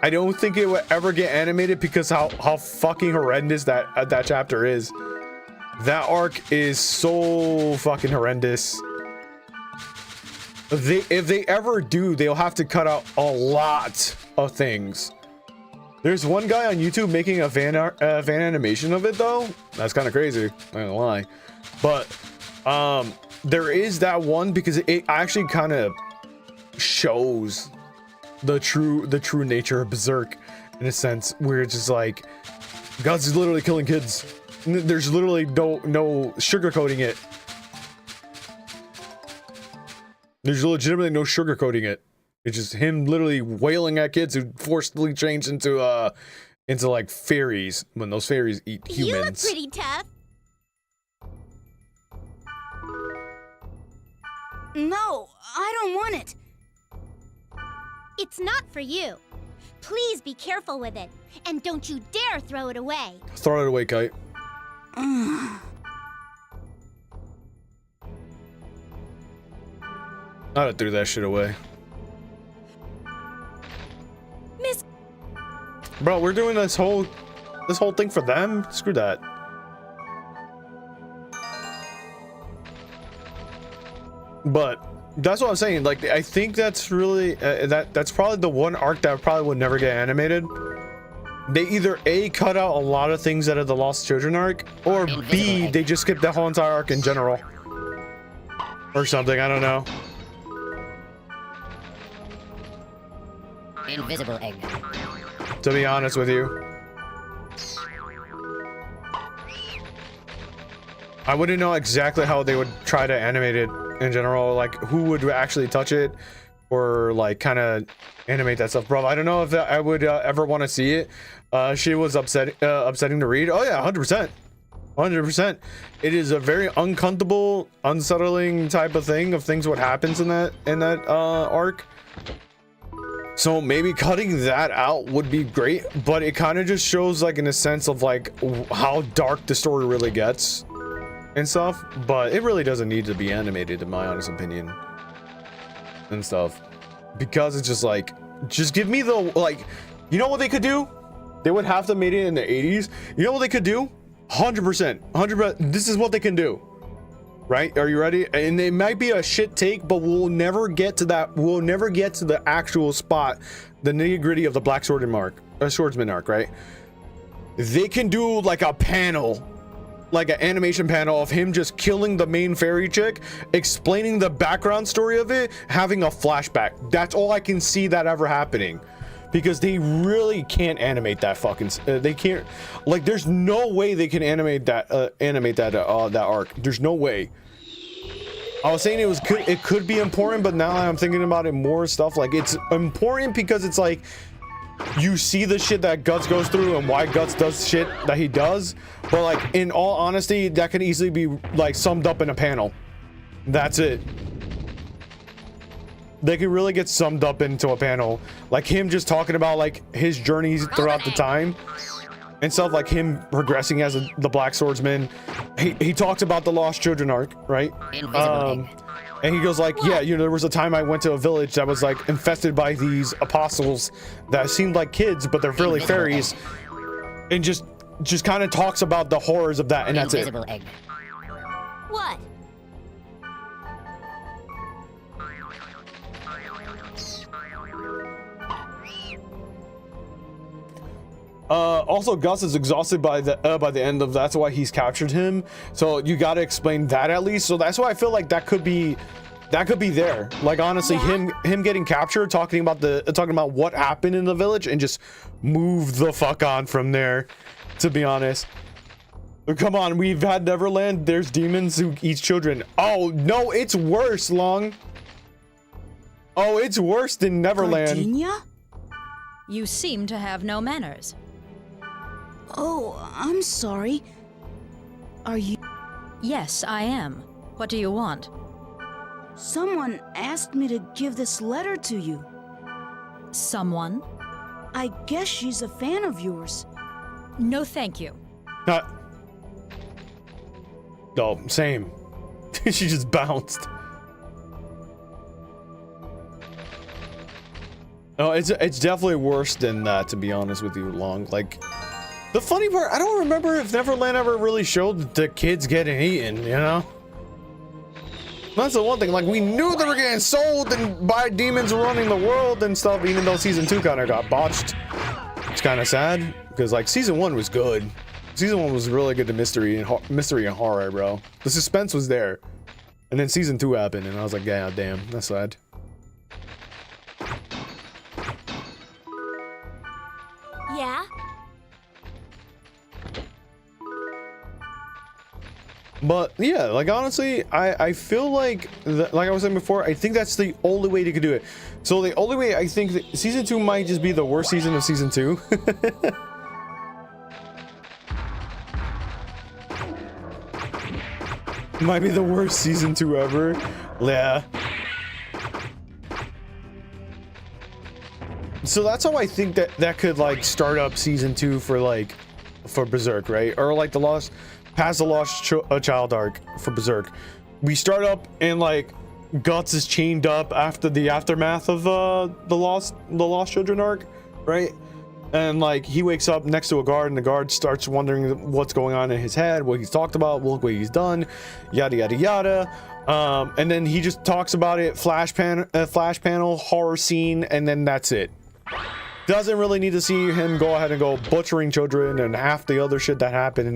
I don't think it would ever get animated because how fucking horrendous that chapter is. That arc is so fucking horrendous. If they ever do, they'll have to cut out a lot of things. There's one guy on YouTube making a fan animation of it though. That's kind of crazy. I'm not gonna lie, but there is that one because it actually kind of shows the true nature of Berserk in a sense, where it's just like God's literally killing kids. There's literally no sugarcoating it. There's legitimately no sugarcoating it. It's just him literally wailing at kids who forcibly change into like fairies when those fairies eat humans. You look pretty tough. No, I don't want it. It's not for you. Please be careful with it, and don't you dare throw it away. Throw it away, Kite. I'd have threw that shit away. Miss Bro, we're doing this whole thing for them? Screw that. But that's what I'm saying. Like, I think that's really that's probably the one arc that probably would never get animated. They either A, cut out a lot of things out of the Lost Children arc, or B, they just skip that whole entire arc in general. Or something, I don't know. Invisible egg. To be honest with you, I wouldn't know exactly how they would try to animate it in general, like who would actually touch it or like kind of animate that stuff. Bro, I don't know if I would ever want to see it. She was upsetting to read. Oh yeah, 100%. It is a very uncomfortable, unsettling type of thing of things what happens in that arc. So maybe cutting that out would be great, but it kind of just shows like in a sense of like how dark the story really gets and stuff. But it really doesn't need to be animated, in my honest opinion, and stuff, because it's just like, just give me the, like, you know what they could do? They would have to made it in the 80s. You know what they could do? 100%. This is what they can do. Right? Are you ready? And it might be a shit take, but we'll never get to that. We'll never get to the actual spot, the nitty gritty of the Black Swordsman arc, right? They can do like a panel, like an animation panel of him just killing the main fairy chick, explaining the background story of it, having a flashback. That's all I can see that ever happening. Because they really can't animate that fucking they can't, like, there's no way they can animate that that arc. There's no way. I was saying it could be important, but now I'm thinking about it more stuff, like it's important because it's like you see the shit that Guts goes through and why Guts does shit that he does, but like in all honesty, that can easily be like summed up in a panel. That's it. They could really get summed up into a panel, like him just talking about like his journeys throughout the time and stuff, like him progressing as the Black Swordsman. He talks about the Lost Children arc, right? And he goes like, yeah, you know, there was a time I went to a village that was like infested by these apostles that seemed like kids, but they're really fairies, and just kind of talks about the horrors of that, and that's it. Egg. What? Also Gus is exhausted by the end of that's why he's captured him, so you got to explain that at least. So that's why I feel like that could be there, like honestly, him getting captured, talking about what happened in the village, and just move the fuck on from there, to be honest. Come on, we've had Neverland, there's demons who eat children. Oh no, it's worse, Long. Oh, it's worse than Neverland. Gardenia? You seem to have no manners. Oh, I'm sorry. Are you... Yes, I am. What do you want? Someone asked me to give this letter to you. Someone? I guess she's a fan of yours. No, thank you. No, same. She just bounced. No, it's definitely worse than that, to be honest with you, Long. Like, the funny part, I don't remember if Neverland ever really showed the kids getting eaten, you know? That's the one thing, like, we knew they were getting sold and by demons running the world and stuff, even though season 2 kind of got botched. It's kind of sad, because, like, season 1 was good. Season 1 was really good to mystery and horror, bro. The suspense was there. And then season 2 happened, and I was like, yeah, damn, that's sad. Yeah? But yeah, like honestly, I feel like like I was saying before, I think that's the only way they could do it. So the only way, I think that season 2 might just be the worst season of season 2. Might be the worst season 2 ever. Yeah. So that's how I think that could like start up season 2 for Berserk, right? Or like the Lost Child arc for Berserk. We start up and like Guts is chained up after the aftermath of the Lost Children arc, right? And like he wakes up next to a guard, and the guard starts wondering what's going on in his head, what he's talked about, look what he's done, yada yada yada. And then he just talks about it, flash panel, horror scene, and then that's it. Doesn't really need to see him go ahead and go butchering children and half the other shit that happened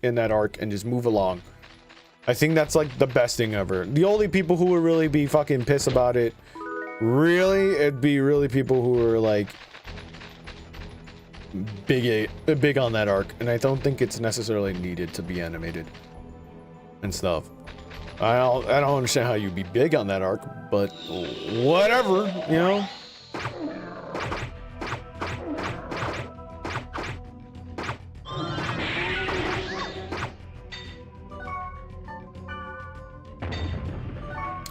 in that arc, and just move along. I think that's like the best thing ever. The only people who would really be fucking pissed about it, really, it'd be really people who are like big on that arc, and I don't think it's necessarily needed to be animated and stuff. I don't understand how you'd be big on that arc, but whatever, you know.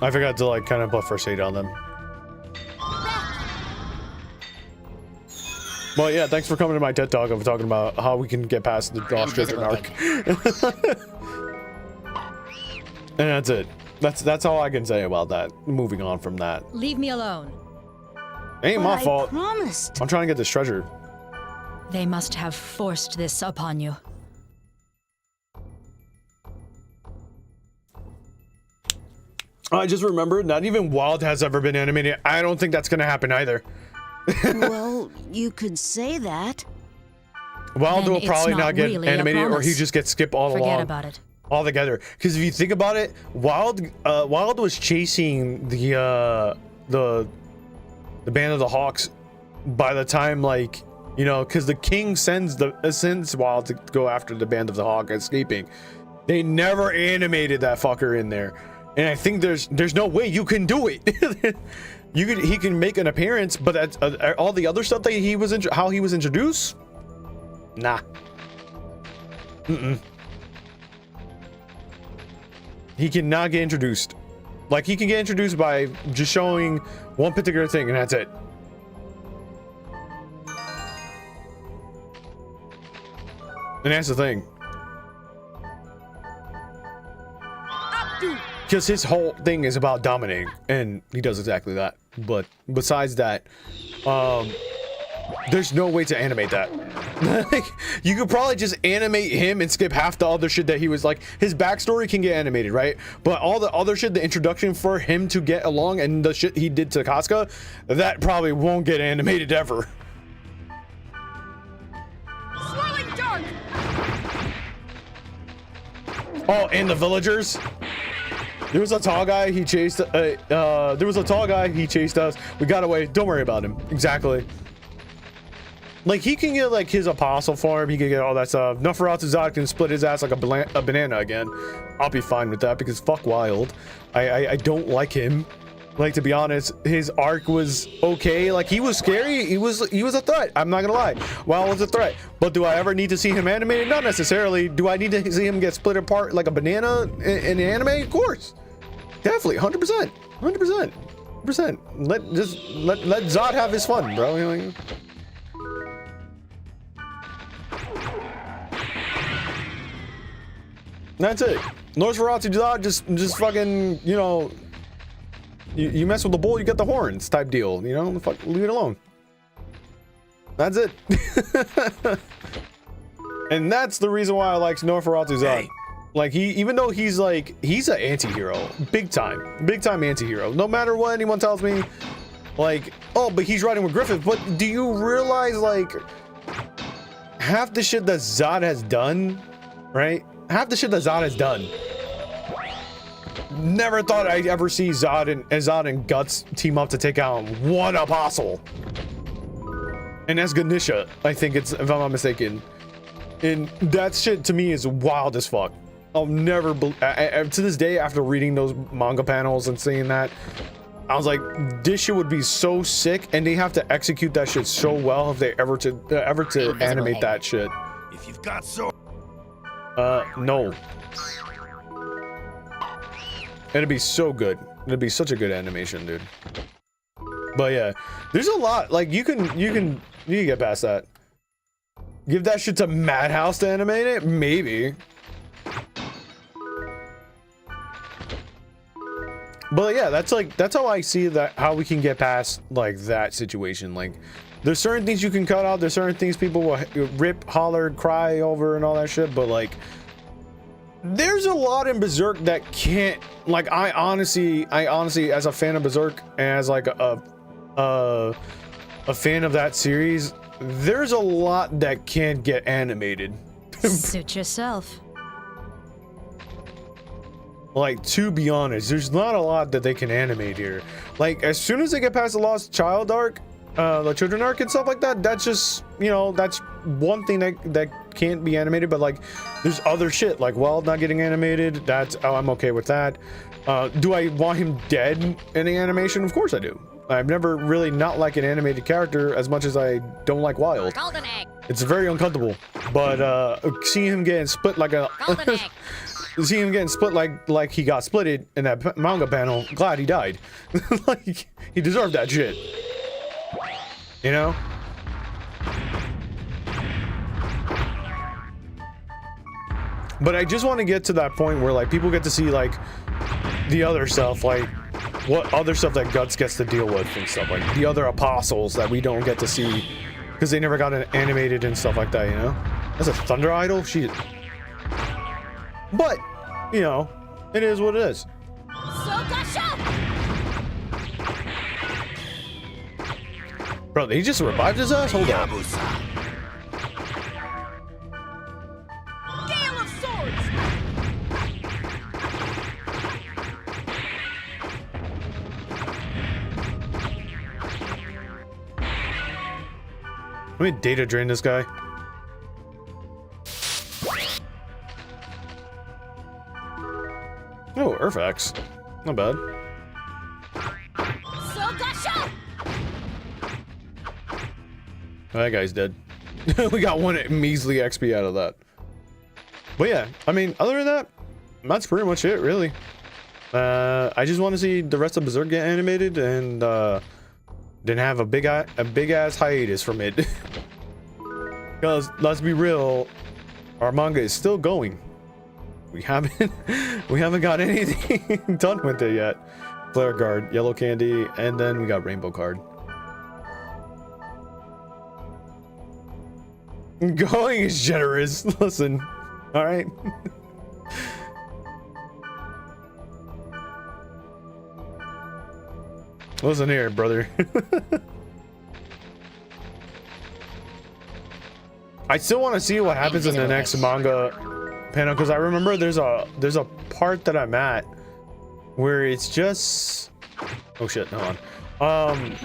I forgot to like kind of put first aid on them. Well, yeah, thanks for coming to my TED Talk of talking about how we can get past the lost children arc. And that's it. That's all I can say about that. Moving on from that. Leave me alone. Ain't my fault. I promised. I'm trying to get this treasure. They must have forced this upon you. I just remembered, not even Wild has ever been animated. I don't think that's gonna happen either. Well, you could say that. Wild Then will it's probably not get really a animated, or he promise. just gets skipped all Forget along. about it. Altogether. Because if you think about it, Wild was chasing the Band of the Hawks by the time, like, you know, because the king sends Wild to go after the Band of the Hawk escaping. They never animated that fucker in there, and I think there's no way you can do it. He can make an appearance, but that's all the other stuff that how he was introduced. Nah. He cannot get introduced. Like, he can get introduced by just showing one particular thing, and that's it. And that's the thing. Because his whole thing is about dominating, and he does exactly that. But besides that, there's no way to animate that. Like, you could probably just animate him and skip half the other shit that he was like. His backstory can get animated, right? But all the other shit, the introduction for him to get along, and the shit he did to Casca, that probably won't get animated ever. Swirling dark. Oh, and the villagers. There was a tall guy. He chased. There was a tall guy. He chased us. We got away. Don't worry about him. Exactly. Like, he can get like his apostle form. He can get all that stuff. Nosferatu Zod can split his ass like a banana again. I'll be fine with that because fuck Wild. I don't like him. Like, to be honest, his arc was okay. Like, he was scary. He was a threat. I'm not gonna lie. Wild was a threat. But do I ever need to see him animated? Not necessarily. Do I need to see him get split apart like a banana in the anime? Of course. Definitely. 100%. 100%. Let Zod have his fun, bro. You know? That's it. Nosferatu Zod just fucking, you know, you mess with the bull, you get the horns type deal, you know? Fuck, leave it alone. That's it. And that's the reason why I like Nosferatu Zod. Hey. Like, even though he's an anti-hero, big time anti-hero. No matter what anyone tells me, like, oh, but he's riding with Griffith. But do you realize, like, half the shit that Zod has done, right? Half the shit that Zod has done. Never thought I'd ever see Zod and Guts team up to take out one apostle. And that's Ganesha, I think it's, if I'm not mistaken. And that shit to me is wild as fuck. I'll never to this day, after reading those manga panels and seeing that, I was like, this shit would be so sick, and they have to execute that shit so well if they ever to animate that shit. If you've got so no. It'd be so good. It'd be such a good animation, dude. But yeah, there's a lot. Like, you can get past that. Give that shit to Madhouse to animate it? Maybe. But yeah, that's how I see that, how we can get past like that situation. Like, there's certain things you can cut out. There's certain things people will rip, holler, cry over, and all that shit. But like, there's a lot in Berserk that can't. Like, I honestly, as a fan of Berserk, and as like a fan of that series, there's a lot that can't get animated. Suit yourself. Like, to be honest, there's not a lot that they can animate here. Like, as soon as they get past the Lost Child arc, the children arc and stuff like that, that's just, you know, that's one thing that can't be animated. But like, there's other shit like Wild not getting animated. That's, oh, I'm okay with that. Do I want him dead in the animation? Of course I do. I've never really not liked an animated character as much as I don't like Wild. Golden egg. It's very uncomfortable. But seeing him getting split like a Golden egg. seeing him getting split like he got splitted in that manga panel, glad he died. Like, he deserved that shit. You know? But I just want to get to that point where like people get to see like the other stuff, like what other stuff that Guts gets to deal with and stuff, like the other apostles that we don't get to see because they never got animated and stuff like that, you know? That's a thunder idol? Shit. But, you know, it is what it is. Bro, he just revived his ass? Hold on. Gale of Swords! Let me data drain this guy. Oh, Earthfax. Not bad. That guy's dead. We got one measly XP out of that. But yeah, I mean, other than that, that's pretty much it, really. I just want to see the rest of Berserk get animated and then have a big ass hiatus from it. Because let's be real, our manga is still going. We haven't got anything done with it yet. Flare Guard, Yellow Candy, and then we got Rainbow Card. Going is generous. Listen, all right. Listen here, brother. I still want to see what happens in the next manga panel because I remember there's a part that I'm at where it's just, oh shit, hold on.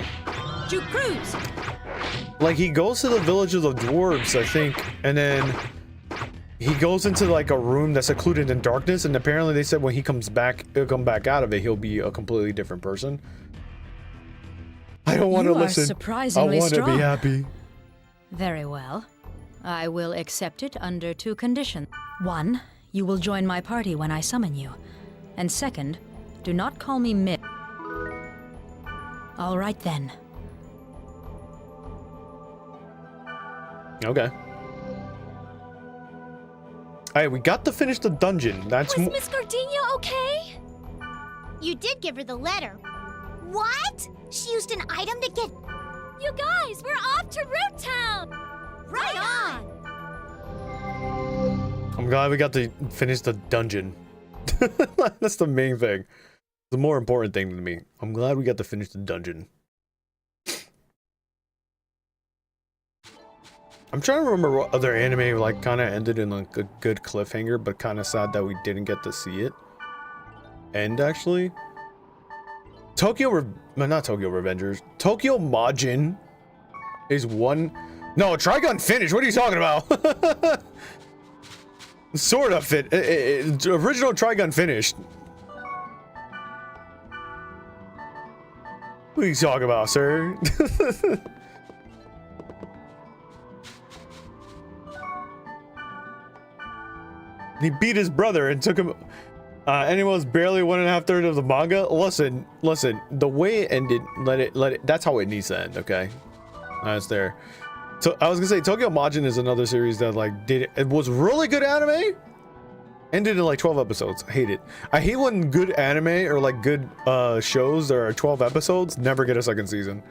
Juke Cruise. Like, he goes to the village of the dwarves, I think, and then he goes into like a room that's secluded in darkness, and apparently they said when he comes back, he'll come back out of it, he'll be a completely different person. I don't want to listen. Surprisingly I want to strong. be happy. Very well. I will accept it under 2 conditions. 1, you will join my party when I summon you. And second, do not call me Mid. All right then. Okay. Hey, we got to finish the dungeon. That's Was Miss Gardenia okay? You did give her the letter. What? She used an item to get... You guys, we're off to Root Town! Right on! I'm glad we got to finish the dungeon. That's the main thing. The more important thing to me. I'm glad we got to finish the dungeon. I'm trying to remember what other anime like kind of ended in like a good cliffhanger, but kind of sad that we didn't get to see it end actually. Not Tokyo Revengers. Tokyo Majin is one. No, Trigun finished. What are you talking about? Sort of fit. Original Trigun finished. What are you talking about, sir? He beat his brother and took him. Anyone was barely 1.5 thirds of the manga. Listen. The way it ended, let it. That's how it needs to end. Okay, that's there. So I was gonna say Tokyo Majin is another series that like it was really good anime. Ended in like 12 episodes. I hate it. I hate when good anime or like good shows that are 12 episodes never get a second season.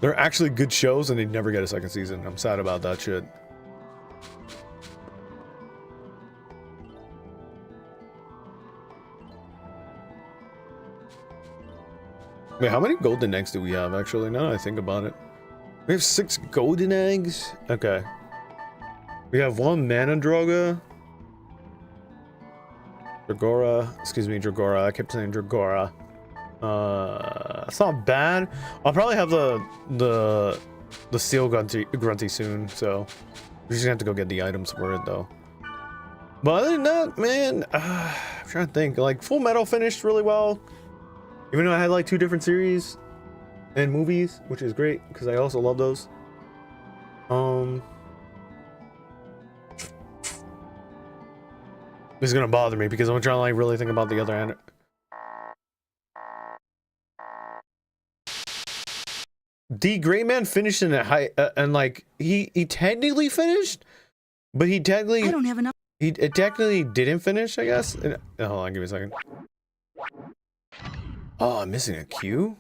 They're actually good shows and they never get a second season. I'm sad about that shit. Wait, how many golden eggs do we have actually? Now that I think about it. We have 6 golden eggs? Okay. We have 1 mana Droga. Dragora. Excuse me, Dragora. I kept saying Dragora. It's not bad. I'll probably have the Steel Grunty soon, so we're just gonna have to go get the items for it though. But other than that, man, I'm trying to think. Like, Full Metal finished really well. Even though I had like 2 different series and movies, which is great because I also love those. This is gonna bother me because I'm trying to like really think about the other end. D Gray Man finished in a high and like he technically finished, but he technically I don't have enough. He technically didn't finish, I guess. Hold on, give me a second. Oh, I'm missing a Q?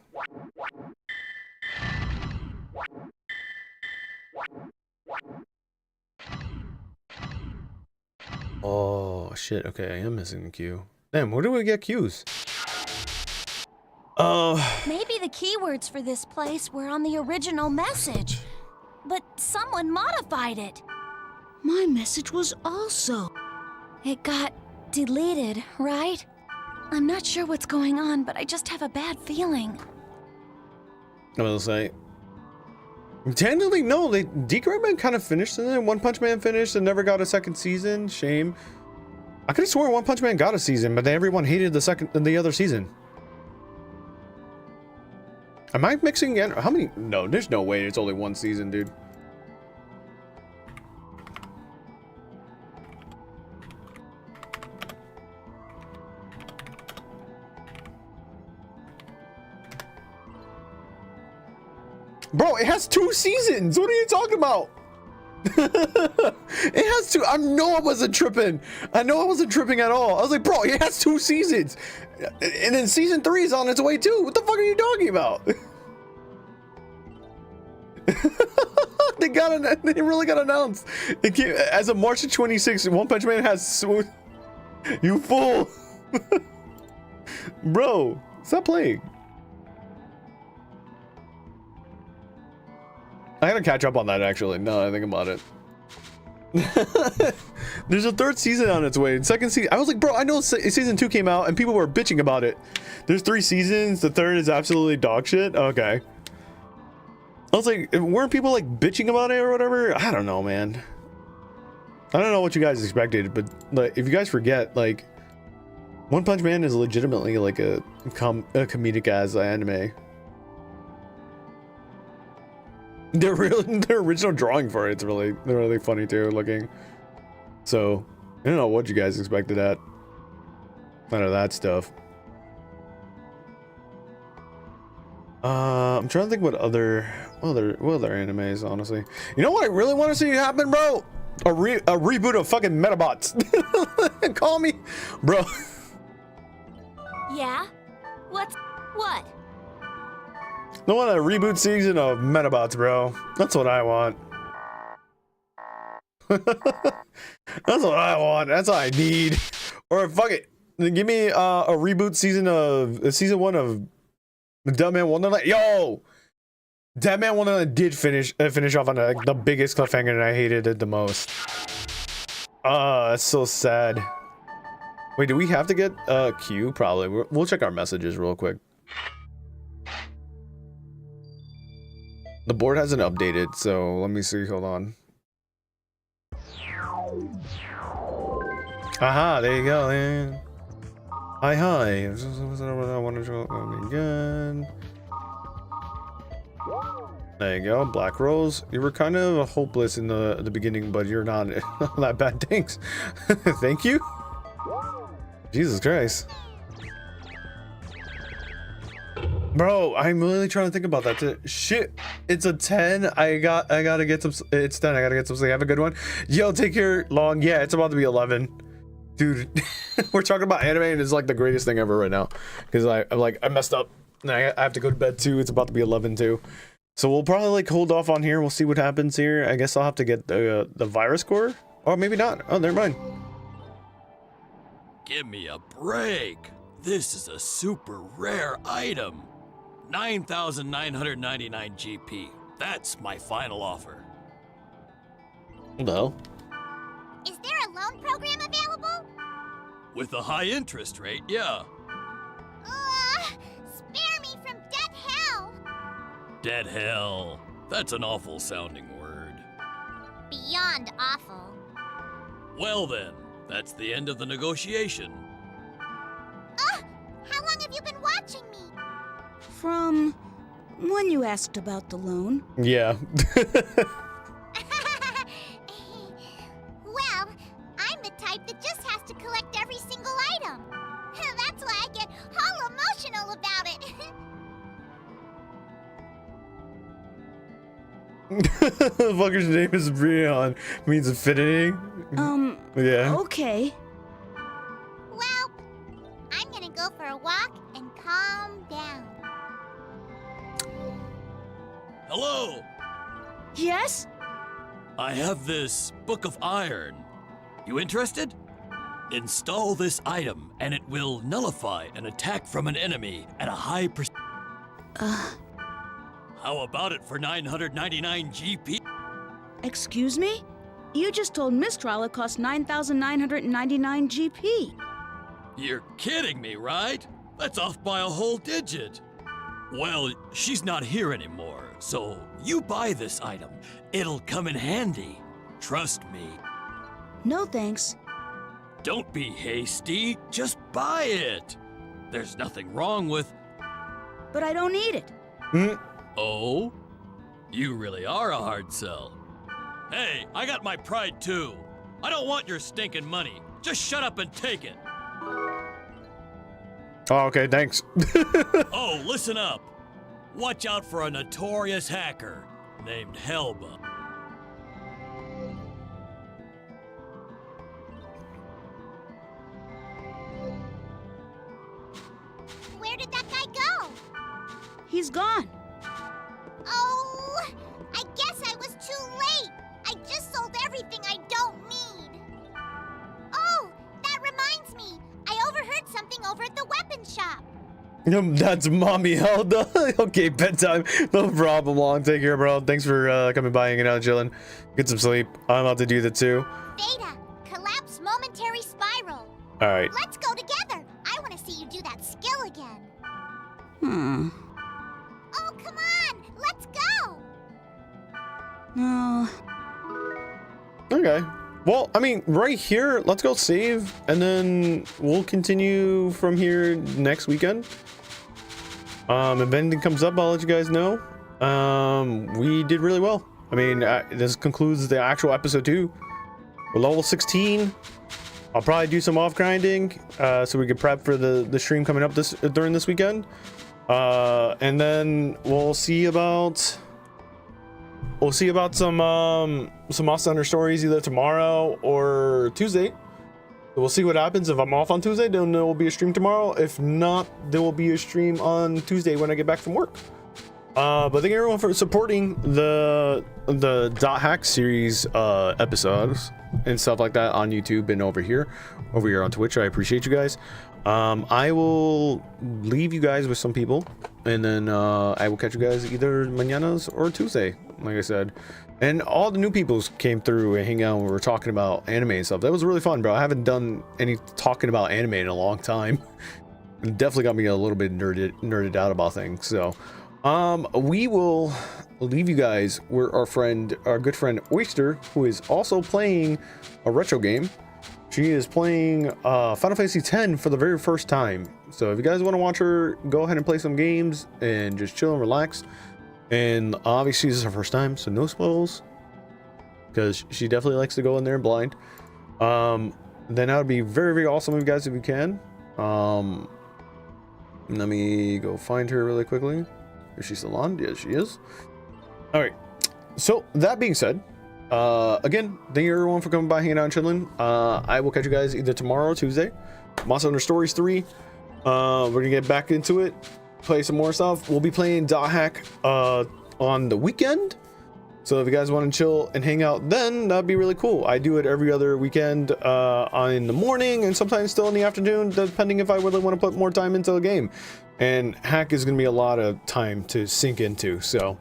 Oh, shit. Okay, I am missing a Q. Damn, where do we get Qs? Maybe the keywords for this place were on the original message, but someone modified it. My message was also. It got deleted, right? I'm not sure what's going on, but I just have a bad feeling. I will say. Technically, no. D Gray Man kind of finished and then One Punch Man finished and never got a second season. Shame. I could have sworn One Punch Man got a season, but then everyone hated the other season. Am I mixing again? How many? No, there's no way it's only 1 season, dude. Bro, it has 2 seasons. What are you talking about? It has 2. I know I wasn't tripping. I know I wasn't tripping at all. I was like, bro, it has 2 seasons. And then season 3 is on its way too. What the fuck are you talking about? They really got announced. It came, as of March 26th, One Punch Man has you fool. Bro, stop playing. I gotta catch up on that actually. No, I think about it. There's a 3rd season on its way. And 2nd season, I was like, bro, I know season 2 came out and people were bitching about it. There's 3 seasons. The 3rd is absolutely dog shit. Okay. I was like, weren't people like bitching about it or whatever? I don't know, man. I don't know what you guys expected, but like, if you guys forget, like, One Punch Man is legitimately like a comedic ass anime. Their original drawing for it's really funny too looking. So I don't know what you guys expected out of that stuff. I'm trying to think what other animes, honestly. You know what I really want to see happen, bro? A reboot of fucking Metabots. Call me, bro. Yeah? What? I want a reboot season of Metabots, bro. That's what I want. That's what I want. That's what I need. Or fuck it, give me a reboot season of season 1 of Deadman Wonderland. Yo, Deadman Wonderland did finish off on the biggest cliffhanger, and I hated it the most. That's so sad. Wait, do we have to get Q? Probably. We'll check our messages real quick. The board hasn't updated, so let me see. Hold on. Aha, there you go, man. Hi. I want to again. There you go, Black Rose. You were kind of hopeless in the beginning, but you're not that bad. Thanks. Thank you. Jesus Christ. Bro, I'm really trying to think about that too. Shit, it's a 10. I gotta get some. It's 10. I gotta get some sleep. Have a good one. Yo, take care, Long. Yeah, it's about to be 11. Dude, we're talking about anime and it's like the greatest thing ever right now. Because I messed up. And I have to go to bed too. It's about to be 11 too. So we'll probably like hold off on here. We'll see what happens here. I guess I'll have to get the virus core, or maybe not. Oh, never mind. Give me a break. This is a super rare item. 9,999 GP. That's my final offer. Well, Is there a loan program available? With a high interest rate, yeah. Spare me from debt hell. Dead hell. That's an awful sounding word. Beyond awful. Well then, that's the end of the negotiation. How long have you been watching me? From when you asked about the loan. yeah. Well, I'm the type that just has to collect every single item. That's why I get all emotional about it. The fucker's name is Breon. Means affinity. Yeah. Okay. Well, I'm gonna go for a walk and calm down. Hello! Yes? I have this Book of Iron. You interested? Install this item, and it will nullify an attack from an enemy at a high percent. How about it for 999 GP? Excuse me? You just told Mistral it cost 9,999 GP. You're kidding me, right? That's off by a whole digit. Well, she's not here anymore, so you buy this item. It'll come in handy. Trust me. No thanks. Don't be hasty. Just buy it. There's nothing wrong with... But I don't need it. Oh? You really are a hard sell. Hey, I got my pride too. I don't want your stinking money. Just shut up and take it. Oh, okay, thanks. Oh, listen up. Watch out for a notorious hacker named Helba. Where did that guy go? He's gone. Oh, I guess I was too late. I just sold everything I don't need. Oh, that reminds me. I overheard something over at the weapon shop. That's Mommy Helda. Okay, bedtime. No problem, Long. Take care, bro. Thanks for coming by, hanging out, chilling. Get some sleep. I'm about to do that too. Theta, collapse momentary spiral. All right. Let's go together. I want to see you do that skill again. Oh, come on. Let's go. No. Okay. Well, I mean, right here, let's go save, and then we'll continue from here next weekend. If anything comes up, I'll let you guys know. We did really well. I mean, this concludes the actual episode 2. We're level 16. I'll probably do some off grinding, so we can prep for the stream coming up during this weekend. And then we'll see about some Monster Hunter stories either tomorrow or Tuesday. We'll see what happens. If I'm off on Tuesday, then there will be a stream tomorrow. If not, there will be a stream on Tuesday when I get back from work. But thank you everyone for supporting the .hack series episodes and stuff like that on YouTube and over here on Twitch. I appreciate you guys. I will leave you guys with some people, and then I will catch you guys either mañanas or Tuesday, like I said. And all the new people came through and hang out and we were talking about anime and stuff. That was really fun, bro. I haven't done any talking about anime in a long time. It definitely got me a little bit nerded out about things. So we will leave you guys with our good friend Oyster, who is also playing a retro game. She is playing Final Fantasy X for the very first time. So if you guys want to watch her, go ahead and play some games and just chill and relax. And obviously this is her first time, so no spoils, because she definitely likes to go in there blind. Then that would be very, very awesome of you guys if you can. Let me go find her really quickly. Is she still on? Yes, she is. All right. So that being said, again, thank you everyone for coming by, hanging out and chilling. I will catch you guys either tomorrow or Tuesday. Monster Hunter Stories 3. We're gonna get back into it, play some more stuff. We'll be playing .hack on the weekend. So if you guys want to chill and hang out, then that'd be really cool. I do it every other weekend in the morning and sometimes still in the afternoon, depending if I really want to put more time into a game. And hack is going to be a lot of time to sink into. So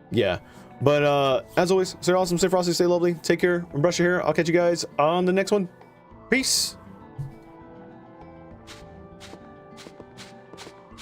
yeah. But as always, stay awesome, stay frosty, stay lovely. Take care and brush your hair. I'll catch you guys on the next one. Peace.